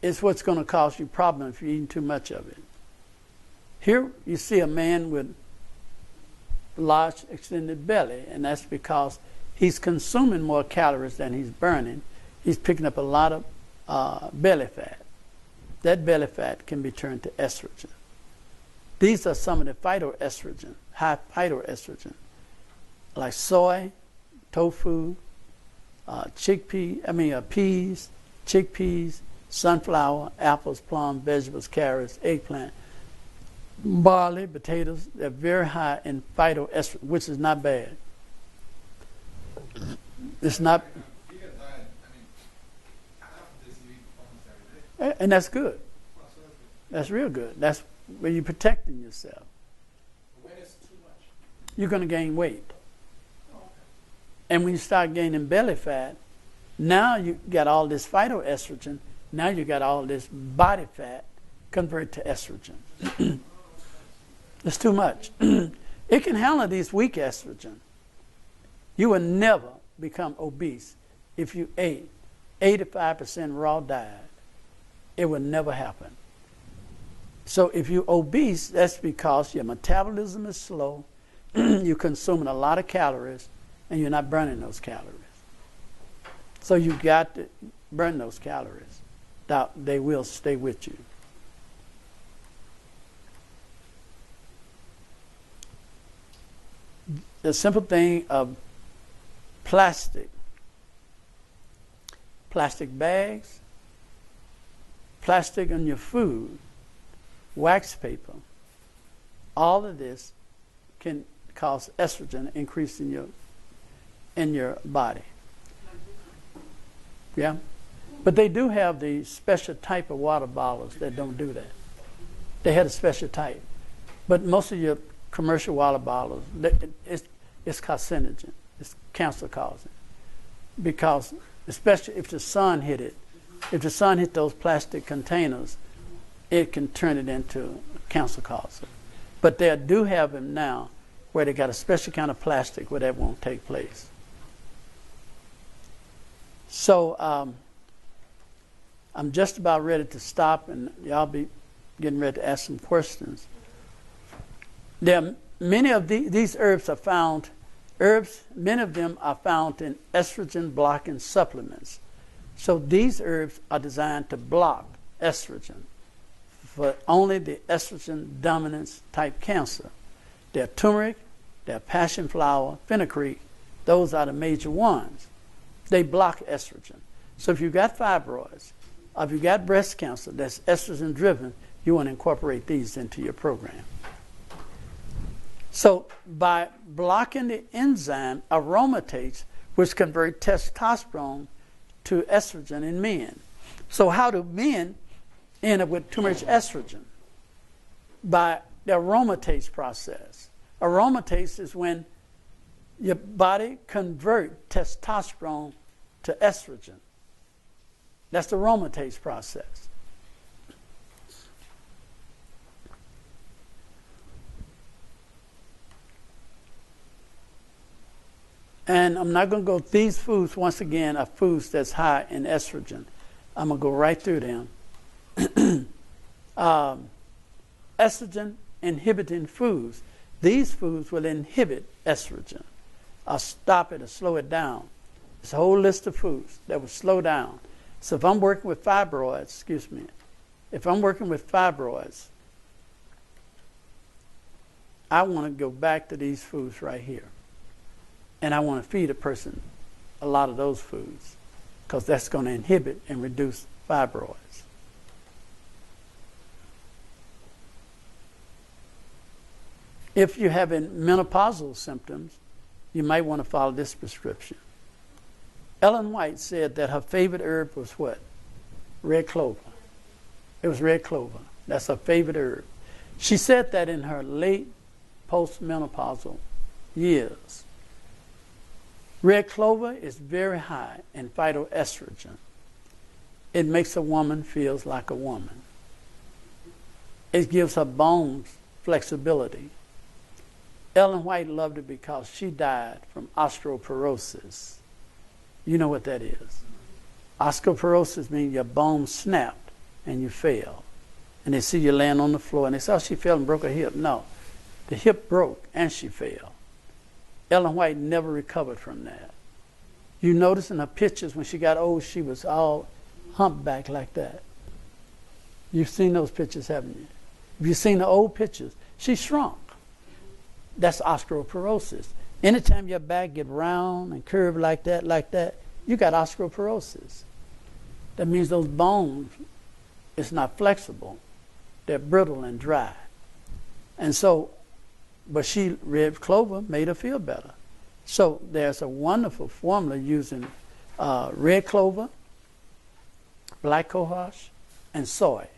is what's going to cause you problems if you're eating too much of it. Here you see a man with large extended belly, and that's because he's consuming more calories than he's burning. He's picking up a lot of belly fat. That belly fat can be turned to estrogen. These are some of the phytoestrogen, high phytoestrogen, like soy, tofu, peas, chickpeas, sunflower, apples, plums, vegetables, carrots, eggplant, barley, potatoes. They're very high in phytoestrogen, which is not bad. It's not, Vegan diet, I mean, half of this you eat almost every day. and that's good. Well, so that's good. That's real good. That's where you're protecting yourself. But when it's too much? You're going to gain weight. Oh, okay. And when you start gaining belly fat, now you got all this phytoestrogen. Now you got all this body fat converted to estrogen. It's too much. It can handle these weak estrogen. You will never become obese if you ate 85% raw diet. It will never happen. So if you're obese, that's because your metabolism is slow, you're consuming a lot of calories, and you're not burning those calories. So you got to burn those calories. They will stay with you. The simple thing of plastic bags, plastic on your food, wax paper, all of this can cause estrogen increase in your body. Yeah? But they do have the special type of water bottles that don't do that. They had a special type. But most of your commercial water bottles, it's carcinogen. It's cancer causing. because especially if the sun hit it, if the sun hit those plastic containers, it can turn it into cancer causer. But they do have them now where they got a special kind of plastic where that won't take place. So I'm just about ready to stop, and y'all be getting ready to ask some questions. There are many of these herbs are found. Many of them are found in estrogen blocking supplements. So these herbs are designed to block estrogen for only the estrogen dominance type cancer. They're turmeric, they're passion flower, fenugreek. Those are the major ones. They block estrogen. So if you've got fibroids, or if you've got breast cancer that's estrogen driven, you want to incorporate these into your program. So by blocking the enzyme aromatase, which converts testosterone to estrogen in men. So how do men end up with too much estrogen? By the aromatase process. Aromatase is when your body converts testosterone to estrogen. That's the aromatase process. And I'm not going to go, these foods, once again, are foods that's high in estrogen. I'm going to go right through them. Estrogen inhibiting foods. These foods will inhibit estrogen, or stop it or slow it down. It's a whole list of foods that will slow down. So if I'm working with fibroids, if I'm working with fibroids, I want to go back to these foods right here. And I want to feed a person a lot of those foods because that's going to inhibit and reduce fibroids. If you're having menopausal symptoms, you might want to follow this prescription. Ellen White said that her favorite herb was what? Red clover. It was red clover. That's her favorite herb. She said that in her late postmenopausal years. Red clover is very high in phytoestrogen. It makes a woman feel like a woman. It gives her bones flexibility. Ellen White loved it because she died from osteoporosis. You know what that is. Osteoporosis means your bones snapped and you fell. And they see you laying on the floor and they say, oh, she fell and broke her hip. No, the hip broke and she fell. Ellen White never recovered from that. You notice in her pictures when she got old, she was all humpback like that. You've seen those pictures, haven't you? If you've seen the old pictures, she shrunk. That's osteoporosis. Anytime your back get round and curved like that, you got osteoporosis. That means those bones is not flexible. They're brittle and dry. And so, but red clover made her feel better. So there's a wonderful formula using red clover, black cohosh, and soy.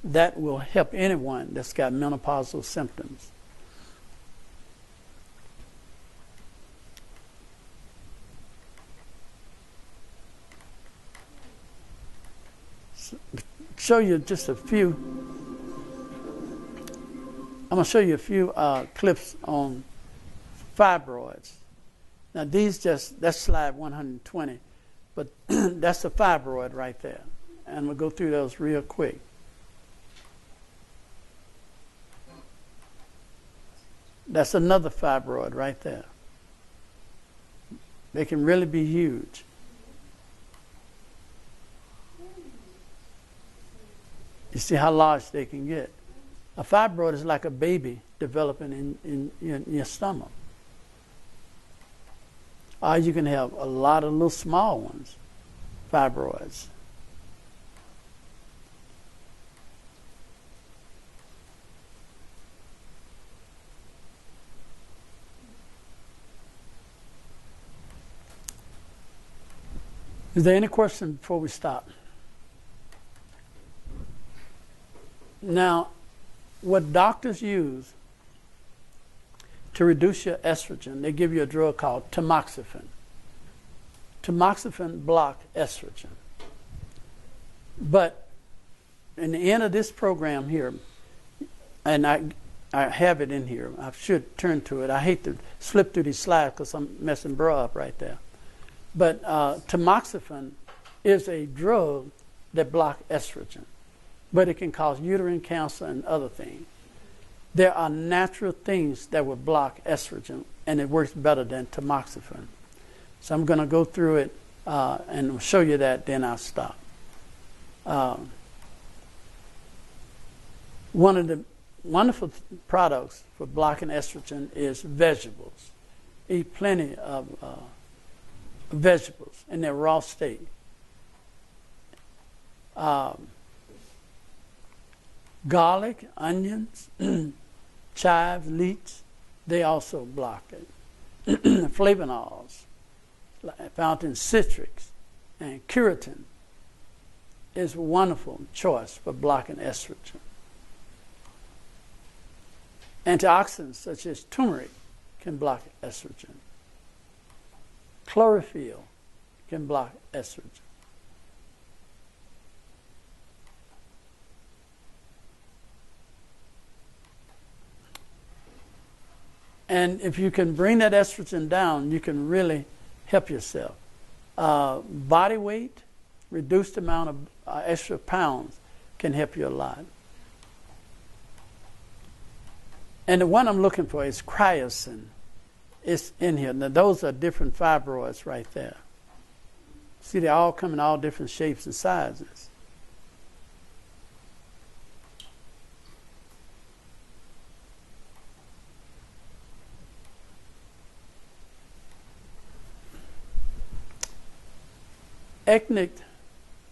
That will help anyone that's got menopausal symptoms. Show you just a few. I'm going to show you a few clips on fibroids. Now that's slide 120, but that's a fibroid right there. And we'll go through those real quick. That's another fibroid right there. They can really be huge. You see how large they can get. A fibroid is like a baby developing in your stomach. Or you can have a lot of little small ones, fibroids. Is there any question before we stop? Now, what doctors use to reduce your estrogen, they give you a drug called tamoxifen. tamoxifen block estrogen. But in the end of this program here, and I have it in here. I should turn to it. I hate to slip through these slides because I'm messing bro up right there. But tamoxifen is a drug that blocks estrogen, but it can cause uterine cancer and other things. There are natural things that will block estrogen, and it works better than tamoxifen. So I'm going to go through it and show you that, then I'll stop. One of the wonderful products for blocking estrogen is vegetables. Eat plenty of vegetables in their raw state. Garlic, onions, chives, leeks, they also block it. Flavonols, found in citrics and keratin, is a wonderful choice for blocking estrogen. Antioxidants such as turmeric can block estrogen. Chlorophyll can block estrogen. And if you can bring that estrogen down, you can really help yourself. Body weight, reduced amount of extra pounds can help you a lot. And the one I'm looking for is cryosin. It's in here. Now, those are different fibroids right there. See, they all come in all different shapes and sizes. Ethnic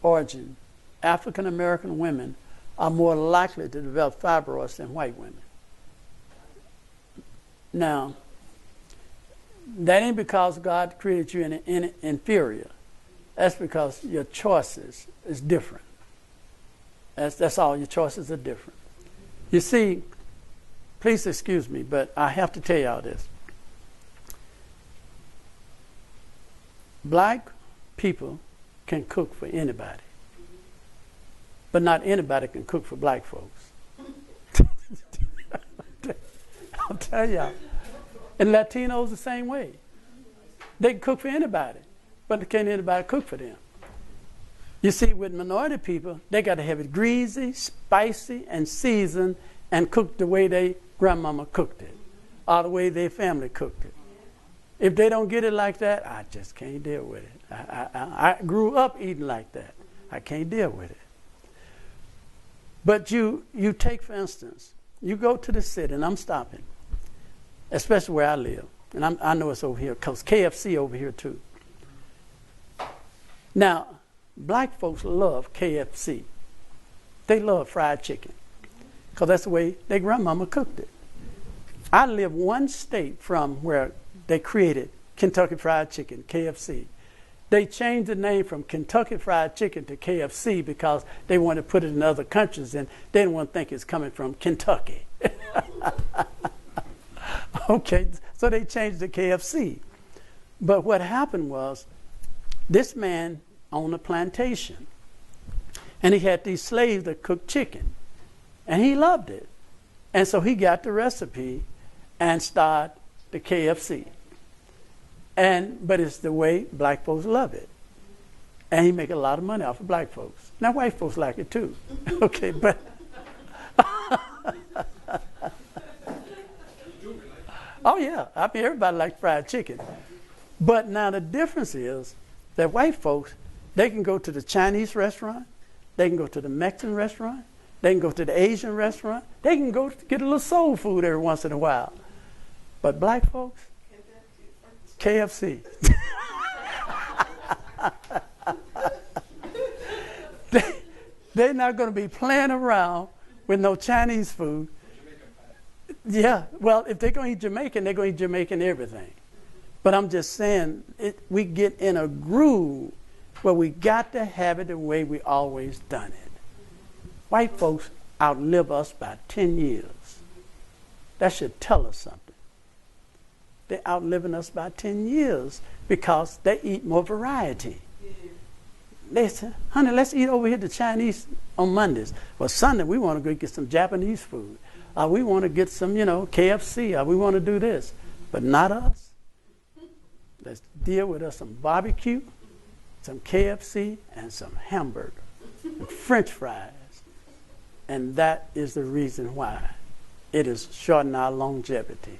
origin, African American women are more likely to develop fibroids than white women. Now, that ain't because God created you inferior. That's because your choices is different. That's all. Your choices are different. You see, please excuse me, but I have to tell y'all this. Black people can cook for anybody, but not anybody can cook for black folks. I'll tell y'all. And Latinos the same way. They can cook for anybody, but can't anybody cook for them. You see, with minority people, they got to have it greasy, spicy, and seasoned, and cooked the way their grandmama cooked it, or the way their family cooked it. If they don't get it like that, I just can't deal with it. I grew up eating like that. I can't deal with it. But you take, for instance, you go to the city, and I'm stopping, especially where I live. And I know it's over here, because KFC over here too. Now, black folks love KFC. They love fried chicken, because that's the way their grandmama cooked it. I live one state from where they created Kentucky Fried Chicken, KFC. They changed the name from Kentucky Fried Chicken to KFC because they wanted to put it in other countries, and they didn't want to think it's coming from Kentucky. Okay, so they changed the KFC. But what happened was, this man owned a plantation, and he had these slaves that cooked chicken, and he loved it. And so he got the recipe and started the KFC. But it's the way black folks love it. And he make a lot of money off of black folks. Now white folks like it too. Okay, but oh yeah, I mean everybody likes fried chicken. But now the difference is that white folks, they can go to the Chinese restaurant, they can go to the Mexican restaurant, they can go to the Asian restaurant, they can go get a little soul food every once in a while. But black folks, KFC. They're not going to be playing around with no Chinese food. Yeah, well, if they're going to eat Jamaican, they're going to eat Jamaican everything. But I'm just saying, we get in a groove where we got to have it the way we always done it. White folks outlive us by 10 years. That should tell us something. they're outliving us by 10 years because they eat more variety. They said, honey, let's eat over here the Chinese on Mondays. Well, Sunday, we want to go get some Japanese food. We want to get some, KFC. We want to do this. But not us. Let's deal with us some barbecue, some KFC, and some hamburger, and French fries. And that is the reason why it is shortening our longevity.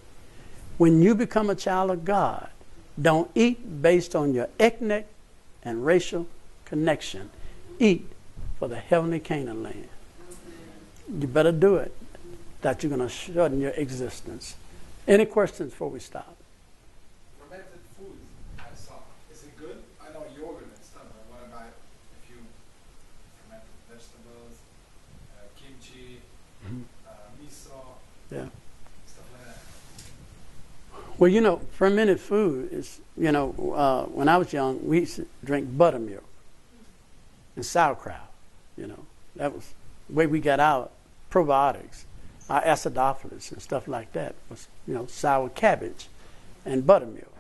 When you become a child of God, don't eat based on your ethnic and racial connection. Eat for the heavenly Canaan land. You better do it, that you're going to shorten your existence. Any questions before we stop? Fermented foods, I saw. Is it good? I know yogurt and stuff, but what about a few fermented vegetables, kimchi, miso, Yeah. stuff like that? Well, fermented food is, when I was young, we used to drink buttermilk and sauerkraut. That was the way we got our probiotics, our acidophilus and stuff like that was, sour cabbage and buttermilk.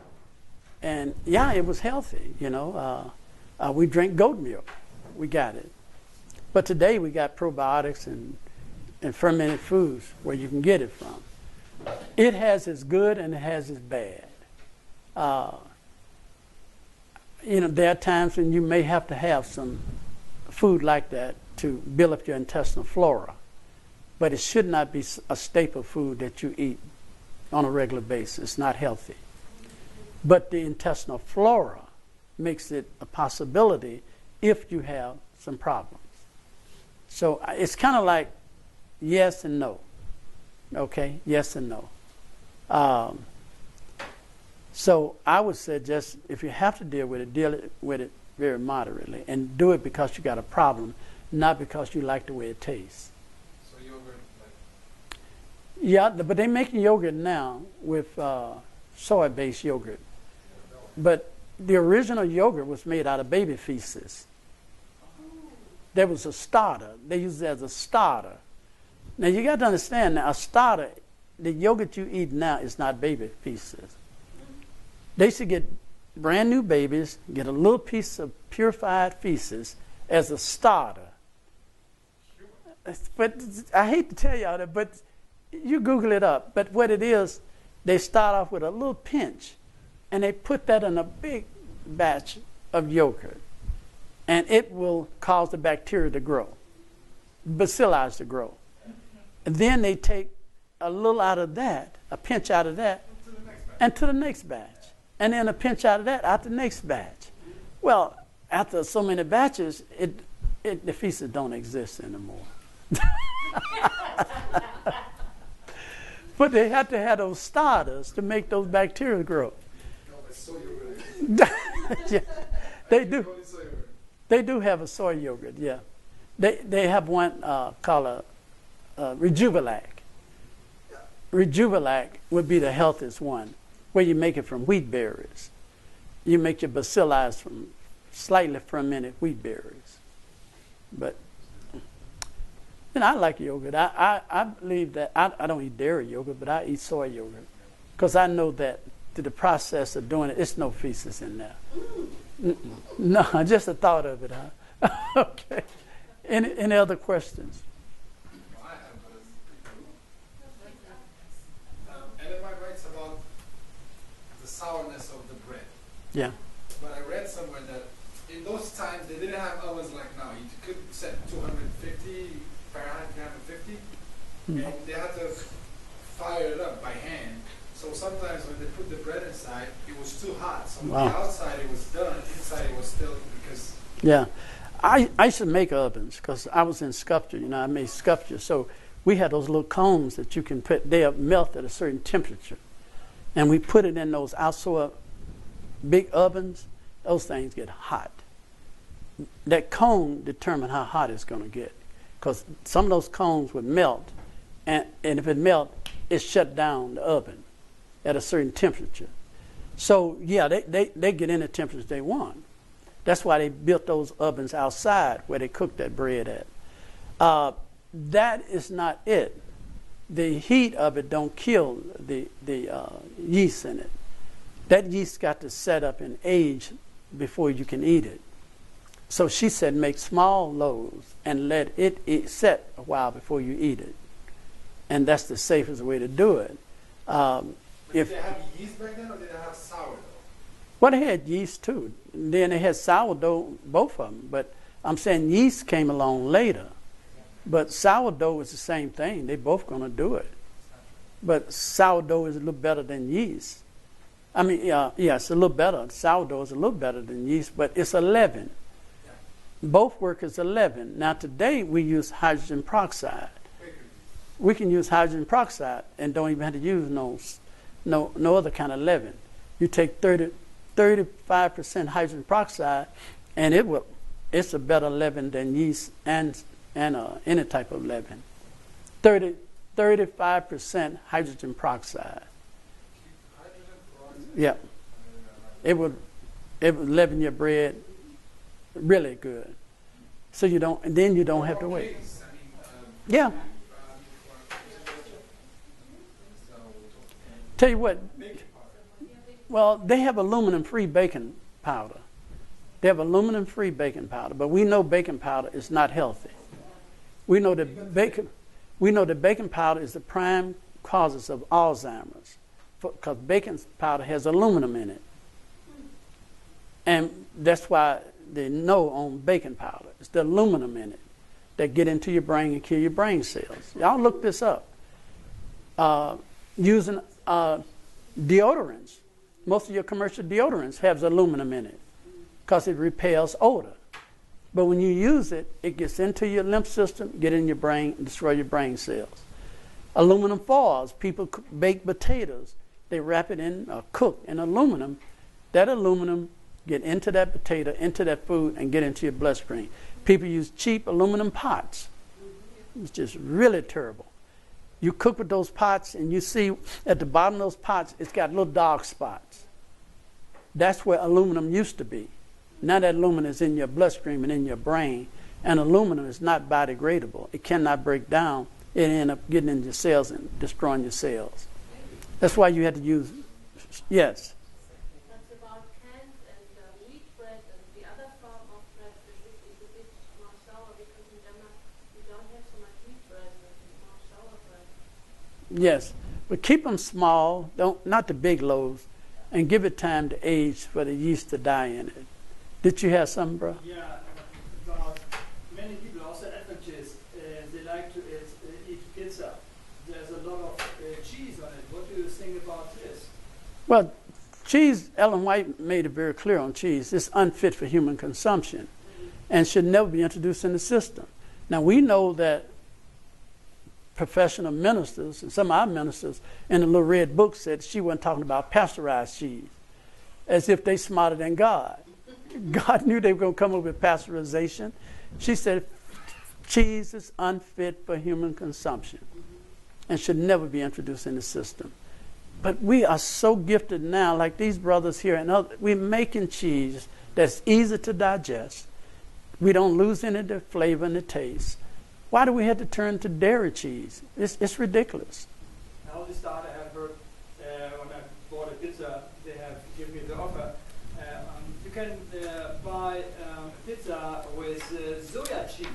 And yeah, it was healthy, we drank goat milk. We got it. But today we got probiotics and fermented foods where you can get it from. It has its good and it has its bad. There are times when you may have to have some food like that to build up your intestinal flora. But it should not be a staple food that you eat on a regular basis. It's not healthy. But the intestinal flora makes it a possibility if you have some problems. So it's kind of like yes and no. Okay? Yes and no. So I would suggest if you have to deal with it, deal with it very moderately. And do it because you got a problem, not because you like the way it tastes. So yogurt, Yeah, but they're making yogurt now with soy-based yogurt. But the original yogurt was made out of baby feces. There was a starter. They used it as a starter. Now, you got to understand now, a starter, the yogurt you eat now is not baby feces. They should get brand new babies, get a little piece of purified feces as a starter. But I hate to tell y'all that, but you Google it up. But what it is, they start off with a little pinch, and they put that in a big batch of yogurt, and it will cause the bacteria to grow, bacilli to grow. And then they take a little out of that, a pinch out of that, and to the next batch. And then a pinch out of that out the next batch. Well, after so many batches, the feces don't exist anymore. But they have to have those starters to make those bacteria grow. no, but soy yogurt. Yeah, they do. Only soy yogurt. They do have a soy yogurt, yeah. They have one called Rejuvelac. Rejuvelac would be the healthiest one, where you make it from wheat berries. You make your bacilli from slightly fermented wheat berries. But I like yogurt. I believe that I don't eat dairy yogurt, but I eat soy yogurt because I know that through the process of doing it, it's no feces in there. No, just the thought of it, huh? Okay. Any other questions? I have, and then my writes about the sourness of the bread. Yeah. But I read somewhere that in those times they didn't have ovens like now. You could set 250 Fahrenheit, 350, and they had to fire it up by hand. So sometimes when they put the bread inside, it was too hot. So Wow. on the outside it was done, inside it was still because. Yeah. I used to make ovens because I was in sculpture. I made sculpture. So we had those little cones that you can put, they melt at a certain temperature. And we put it in those outdoor big ovens. Those things get hot. That cone determines how hot it's going to get. Because some of those cones would melt. And if it melts, it shut down the oven at a certain temperature. So, yeah, they get any temperature they want. That's why they built those ovens outside where they cook that bread at. That is not it. The heat of it don't kill the yeast in it. that yeast got to set up and age before you can eat it. So she said make small loaves and let it set a while before you eat it. And that's the safest way to do it. Did they have yeast back then, or did they have sourdough? Well, they had yeast too. Then they had sourdough, both of them. But I'm saying yeast came along later. But sourdough is the same thing. They both going to do it. But sourdough is a little better than yeast. I mean, it's a little better. Sourdough is a little better than yeast, but it's a leaven. Both work as a leaven. Now today we use hydrogen peroxide. We can use hydrogen peroxide and don't even have to use no other kind of leaven. You take 35% hydrogen peroxide, and it's a better leaven than yeast and any type of leaven. 35% hydrogen peroxide. Yeah, it would leaven your bread really good. So you don't, and then you don't have to wait. Yeah. Tell you what. Well, they have aluminum-free baking powder. They have aluminum-free baking powder, but we know baking powder is not healthy. We know that baking powder is the prime causes of Alzheimer's, because baking powder has aluminum in it, and that's why they know on baking powder it's the aluminum in it that get into your brain and kill your brain cells. Y'all look this up. Using deodorants. Most of your commercial deodorants have aluminum in it because it repels odor. But when you use it, it gets into your lymph system, get in your brain, and destroy your brain cells. Aluminum foils. People bake potatoes. They wrap it in or cook in aluminum. That aluminum get into that potato, into that food, and get into your bloodstream. People use cheap aluminum pots. It's just really terrible. You cook with those pots, and you see at the bottom of those pots, it's got little dark spots. That's where aluminum used to be. Now that aluminum is in your bloodstream and in your brain, and aluminum is not biodegradable. It cannot break down. It ends up getting into your cells and destroying your cells. That's why you had to use, yes. That's about canned and wheat bread and the other form of bread is a bit more sour because in Denmark we don't have so much wheat bread and more sour bread. Yes, but keep them small, not the big loaves, and give it time to age for the yeast to die in it. Did you have something, bro? Yeah, about many people also Adventists, they like to eat pizza. There's a lot of cheese on it. What do you think about this? Well, cheese, Ellen White made it very clear on cheese. It's unfit for human consumption and should never be introduced in the system. Now, we know that professional ministers, and some of our ministers in the little red book said she wasn't talking about pasteurized cheese, as if they smarter than God. God knew they were going to come up with pasteurization. She said cheese is unfit for human consumption and should never be introduced in the system. But we are so gifted now, like these brothers here and others, we're making cheese that's easy to digest. We don't lose any of the flavor and the taste. Why do we have to turn to dairy cheese? It's ridiculous. Now this start I have heard when I bought a pizza, they have given me the offer. You can buy pizza with soya cheese.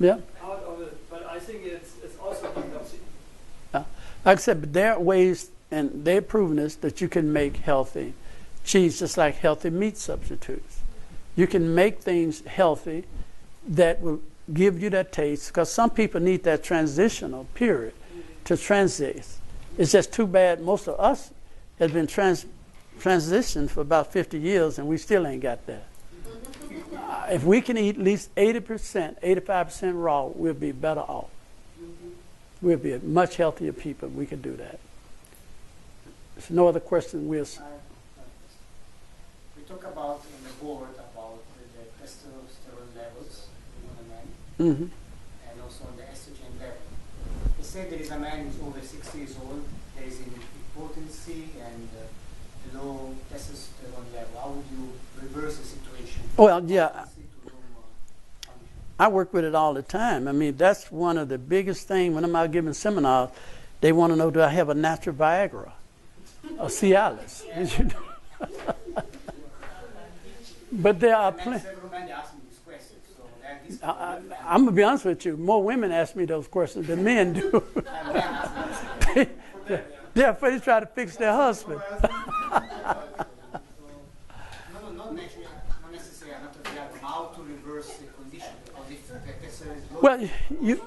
Yeah. Out of it, but I think it's also healthy. Like I said, but there are ways, and they're proving this, that you can make healthy cheese just like healthy meat substitutes. You can make things healthy that will give you that taste, because some people need that transitional period to transit. It's just too bad most of us have been transitioned for about 50 years and we still ain't got that. If we can eat at least 80%, 85% raw, we'll be better off. We'll be a much healthier people if we could do that. There's no other question. We talk about in the board about the testosterone levels in a man, and also on the estrogen level. They say there is a man who's over 60 years old, there is impotence and low testosterone level. How would you reverse the situation? Well, yeah. I work with it all the time. I mean, that's one of the biggest things when I'm out giving seminars. They want to know, do I have a natural Viagra? or Cialis. But there are plenty. Several men ask me this question, so that is I'm going to be honest with you. More women ask me those questions than men do. They're afraid to try to fix their husband. not necessarily how to reverse the condition. Because if the cancer is low, Well,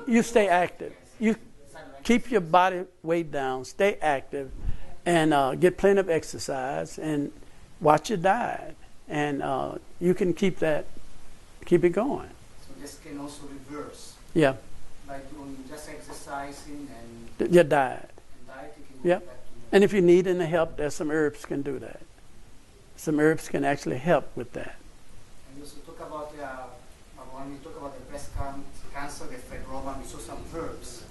you stay active. You keep your body weight down, stay active, and get plenty of exercise, and watch your diet. And you can keep it going. so this can also reverse Yeah, by doing just exercising and your diet. diet. You can Yep. go back to And if you need any help, there's some herbs can do that. Some herbs can actually help with that. And we also talk about when we talk about the breast cancer, the fibroid, we saw some herbs.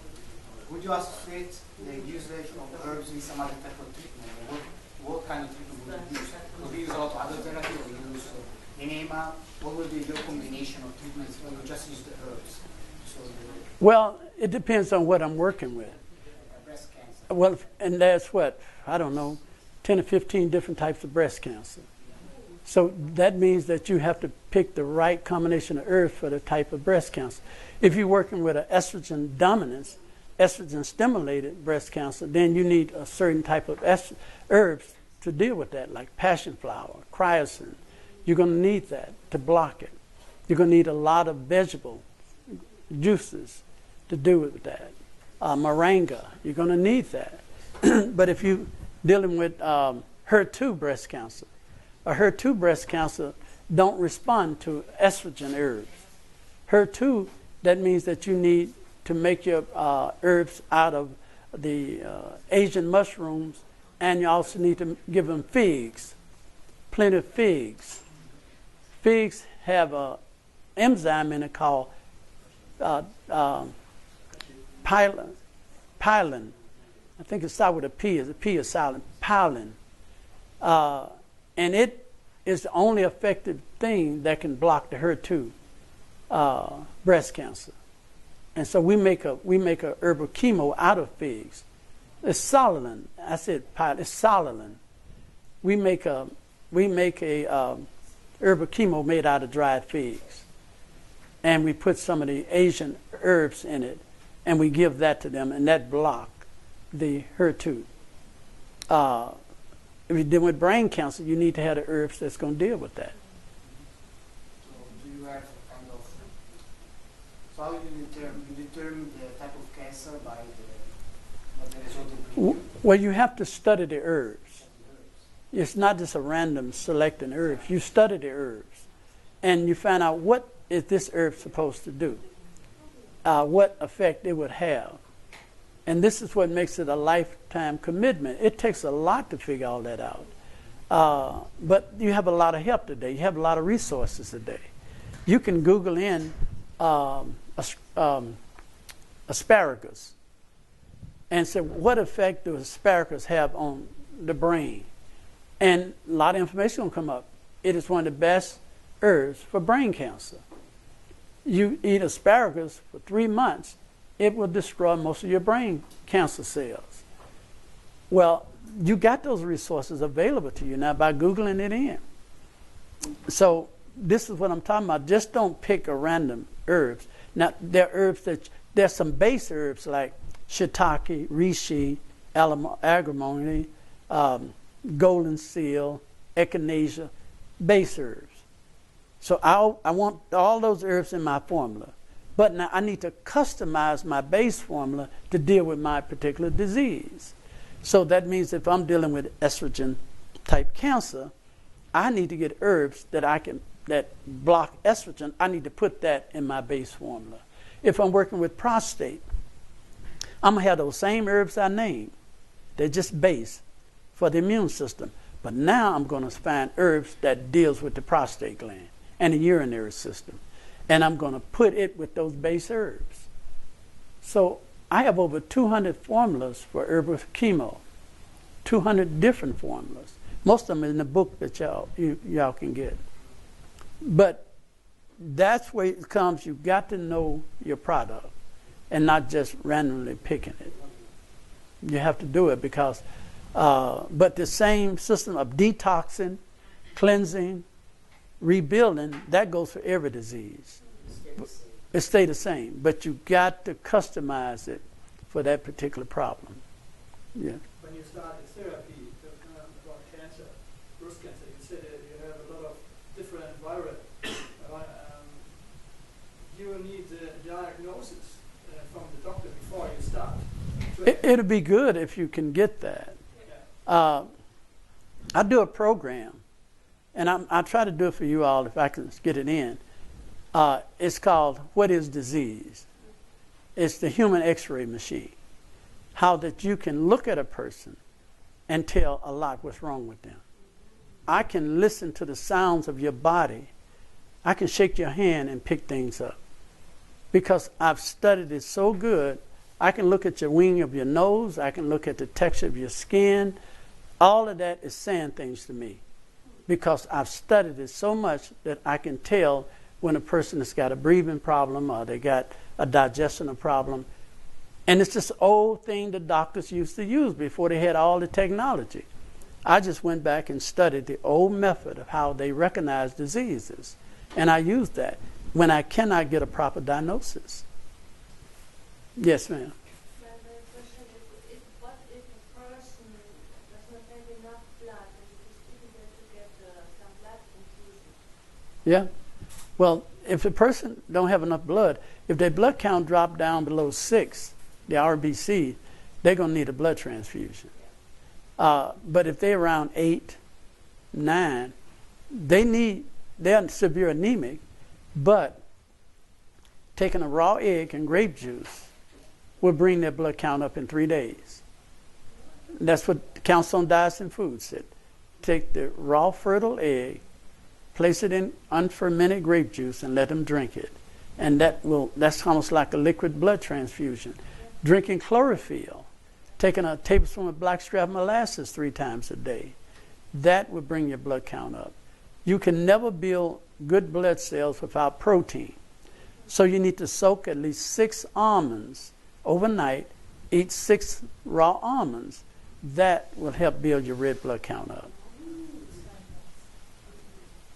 Would you associate the usage of herbs with some other type of treatment? What kind of treatment would you use? Would you use a lot of other therapy, or you use enema? What would be your combination of treatments, or you just use the herbs? So Well, it depends on what I'm working with. breast cancer. Well, and that's what, I don't know, 10 or 15 different types of breast cancer. So that means that you have to pick the right combination of herbs for the type of breast cancer. If you're working with an estrogen dominance, estrogen stimulated breast cancer, then you need a certain type of herbs to deal with that, like passion flower, cryosin. You're going to need that to block it. You're going to need a lot of vegetable juices to do with that. Moringa, you're going to need that. But if you're dealing with HER2 breast cancer, a HER2 breast cancer don't respond to estrogen herbs. HER2, that means that you need to make your herbs out of the Asian mushrooms, and you also need to give them figs, plenty of figs. Figs have an enzyme in it called pylin. I think it starts with a P. The P is silent. Pylin. And it is the only effective thing that can block the HER2 breast cancer. And so we make a herbal chemo out of figs. It's solulin. I said pylin. It's solulin. We make a herbal chemo made out of dried figs, and we put some of the Asian herbs in it, and we give that to them, and that block the HER2. If you're dealing with brain cancer, you need to have the herbs that's going to deal with that. So do you have kind of, so how do you determine the type of cancer by the resulting treatment? Well, you have to study the herbs. It's not just a random selecting herbs. You study the herbs, and you find out what is this herb supposed to do, what effect it would have. And this is what makes it a lifetime commitment. It takes a lot to figure all that out. But you have a lot of help today. You have a lot of resources today. You can Google in asparagus and say, what effect do asparagus have on the brain? And a lot of information will come up. It is one of the best herbs for brain cancer. You eat asparagus for 3 months, it will destroy most of your brain cancer cells. Well, you got those resources available to you now by Googling it in. So this is what I'm talking about. Just don't pick a random herbs. Now, there are herbs there's some base herbs like shiitake, reishi, agrimony, golden seal, echinacea, base herbs. So I want all those herbs in my formula. But now I need to customize my base formula to deal with my particular disease. So that means if I'm dealing with estrogen type cancer, I need to get herbs that block estrogen. I need to put that in my base formula. If I'm working with prostate, I'm going to have those same herbs I named. They're just base for the immune system. But now I'm going to find herbs that deals with the prostate gland and the urinary system. And I'm going to put it with those base herbs. So I have over 200 formulas for herbal chemo, 200 different formulas. Most of them in the book that y'all can get. But that's where it comes. You've got to know your product and not just randomly picking it. You have to do it because But the same system of detoxing, cleansing, rebuilding, that goes for every disease. It stays the same, but you got to customize it for that particular problem. Yeah. When you started therapy about cancer, breast cancer, you said that you have a lot of different viruses. You need the diagnosis from the doctor before you start. It'll be good if you can get that. Yeah. I do a program, and I try to do it for you all if I can get it in. It's called What is Disease? It's the human x-ray machine. How that you can look at a person and tell a lot what's wrong with them. I can listen to the sounds of your body. I can shake your hand and pick things up. Because I've studied it so good, I can look at your wing of your nose. I can look at the texture of your skin. All of that is saying things to me. Because I've studied it so much that I can tell when a person has got a breathing problem or they got a digestional problem. And it's this old thing the doctors used to use before they had all the technology. I just went back and studied the old method of how they recognize diseases. And I used that when I cannot get a proper diagnosis. Yes, ma'am. My question is, what if a person does not have enough blood and it is difficult to get some blood infusion? Yeah. Well, if a person don't have enough blood, if their blood count drop down below 6, the RBC, they're going to need a blood transfusion. But if they're around 8, 9, they're severe anemic, but taking a raw egg and grape juice will bring their blood count up in 3 days. That's what the Council on Diets and Food said. Take the raw fertile egg, place it in unfermented grape juice, and let them drink it. And that's almost like a liquid blood transfusion. Drinking chlorophyll, taking a tablespoon of blackstrap molasses 3 times a day, that will bring your blood count up. You can never build good blood cells without protein. So you need to soak at least 6 almonds overnight, eat 6 raw almonds. That will help build your red blood count up.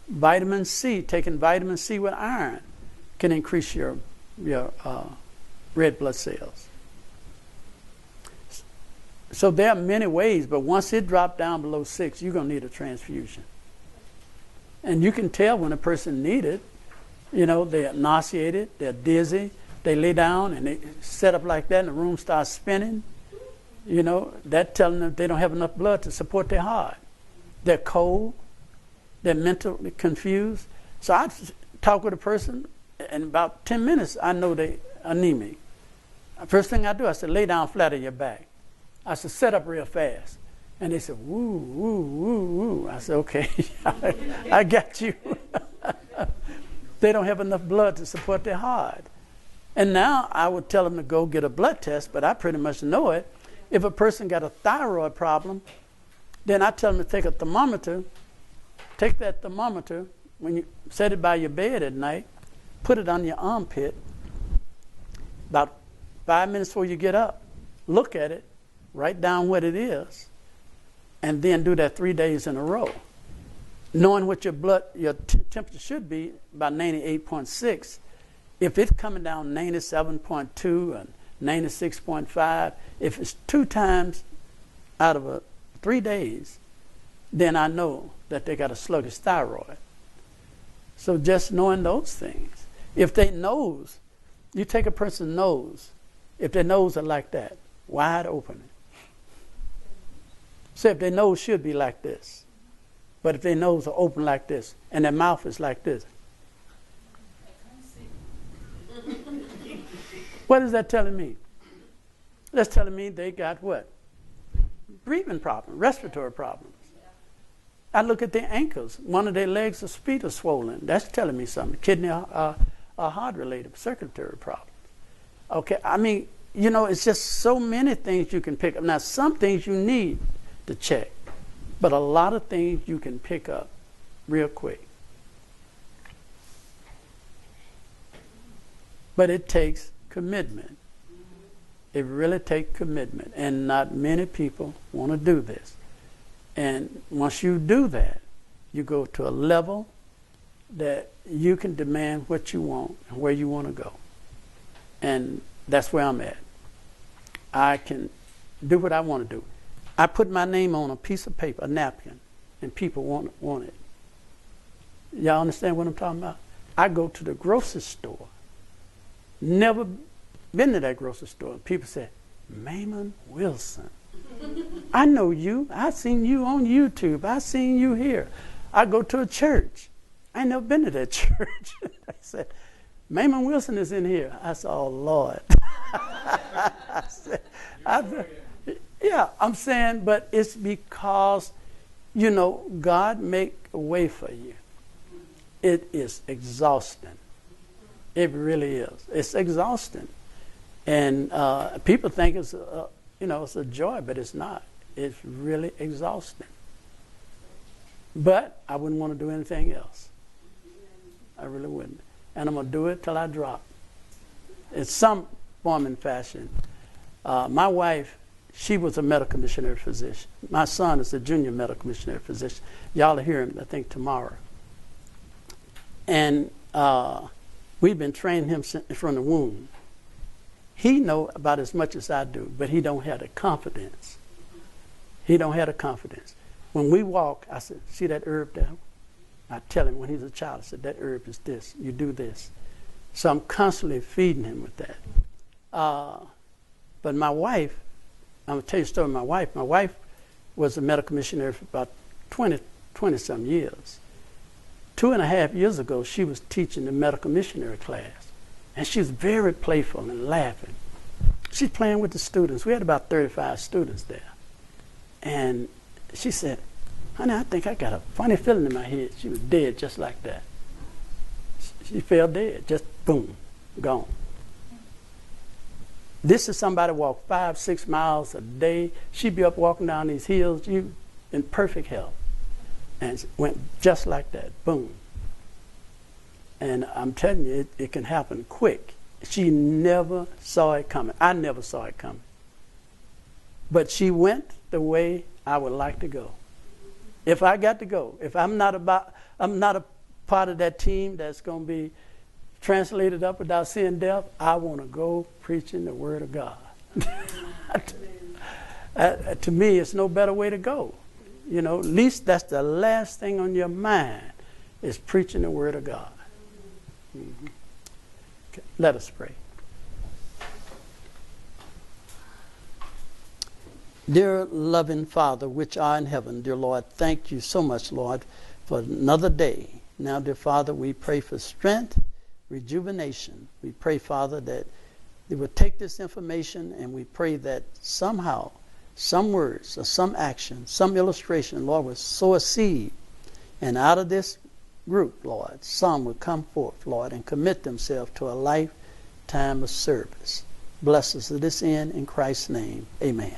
Vitamin C, taking vitamin C with iron can increase your red blood cells. So there are many ways, but once it drops down below 6, you're going to need a transfusion. And you can tell when a person needs it. You know, they're nauseated, they're dizzy, they lay down and they set up like that and the room starts spinning. You know, that telling them they don't have enough blood to support their heart. They're cold, they're mentally confused. So I talk with a person, in about 10 minutes, I know they're anemic. First thing I do, I said, lay down flat on your back. I said, set up real fast. And they said, woo, woo, woo, woo. I said, okay, I got you. They don't have enough blood to support their heart. And now I would tell them to go get a blood test, but I pretty much know it. If a person got a thyroid problem, then I tell them to take a thermometer. Take that thermometer, when you set it by your bed at night, put it on your armpit. About 5 minutes before you get up, look at it, write down what it is, and then do that 3 days in a row. Knowing what your temperature should be, about 98.6. If it's coming down 97.2 and 96.5, if it's 2 times out of 3 days, then I know that they got a sluggish thyroid. So just knowing those things. If they nose, you take a person's nose, if their nose are like that, wide open. So if their nose should be like this, but if their nose are open like this and their mouth is like this, what is that telling me? That's telling me they got what? Breathing problems, respiratory problems. I look at their ankles. One of their legs or feet are swollen. That's telling me something. Kidney or heart-related, circulatory problems. Okay, I mean, you know, it's just so many things you can pick up. Now, some things you need to check, but a lot of things you can pick up real quick. But it takes commitment. It really takes commitment, and not many people want to do this. And once you do that, you go to a level that you can demand what you want and where you want to go. And that's where I'm at. I can do what I want to do. I put my name on a piece of paper, a napkin, and people want it. Y'all understand what I'm talking about? I go to the grocery store. Never been to that grocery store. People say, Mamon Wilson. I know you. I seen you on YouTube. I seen you here. I go to a church. I ain't never been to that church. I said, Mamon Wilson is in here. I said, oh, Lord. I'm saying, but it's because, God make a way for you. It is exhausting. It really is. It's exhausting. And people think it's a joy, but it's not. It's really exhausting. But I wouldn't want to do anything else. I really wouldn't. And I'm going to do it till I drop. In some form and fashion. My wife, she was a medical missionary physician. My son is a junior medical missionary physician. Y'all will hear him, I think, tomorrow. And we've been training him from the womb. He know about as much as I do, but he don't have the confidence. He don't have the confidence. When we walk, I said, see that herb there? I tell him when he's a child, I said, that herb is this. You do this. So I'm constantly feeding him with that. But my wife, I'm going to tell you a story of my wife. My wife was a medical missionary for about 20-some years. 2.5 years ago, she was teaching the medical missionary class. And she was very playful and laughing. She's playing with the students. We had about 35 students there. And she said, honey, I think I got a funny feeling in my head. She was dead just like that. She fell dead, just boom, gone. This is somebody walk 5-6 miles a day. She'd be up walking down these hills, you in perfect health. And it went just like that, boom. And I'm telling you, it can happen quick. She never saw it coming. I never saw it coming. But she went the way I would like to go. If I got to go, if I'm not a part of that team that's going to be translated up without seeing death, I want to go preaching the word of God. To me, it's no better way to go. At least that's the last thing on your mind is preaching the word of God. Mm-hmm. Okay, let us pray. Dear loving Father, which art in heaven, dear Lord, thank you so much, Lord, for another day. Now, dear Father, we pray for strength, rejuvenation. We pray, Father, that they would take this information, and we pray that somehow, some words or some action, some illustration, Lord, would sow a seed. And out of this group, Lord, some would come forth, Lord, and commit themselves to a lifetime of service. Bless us to this end in Christ's name. Amen.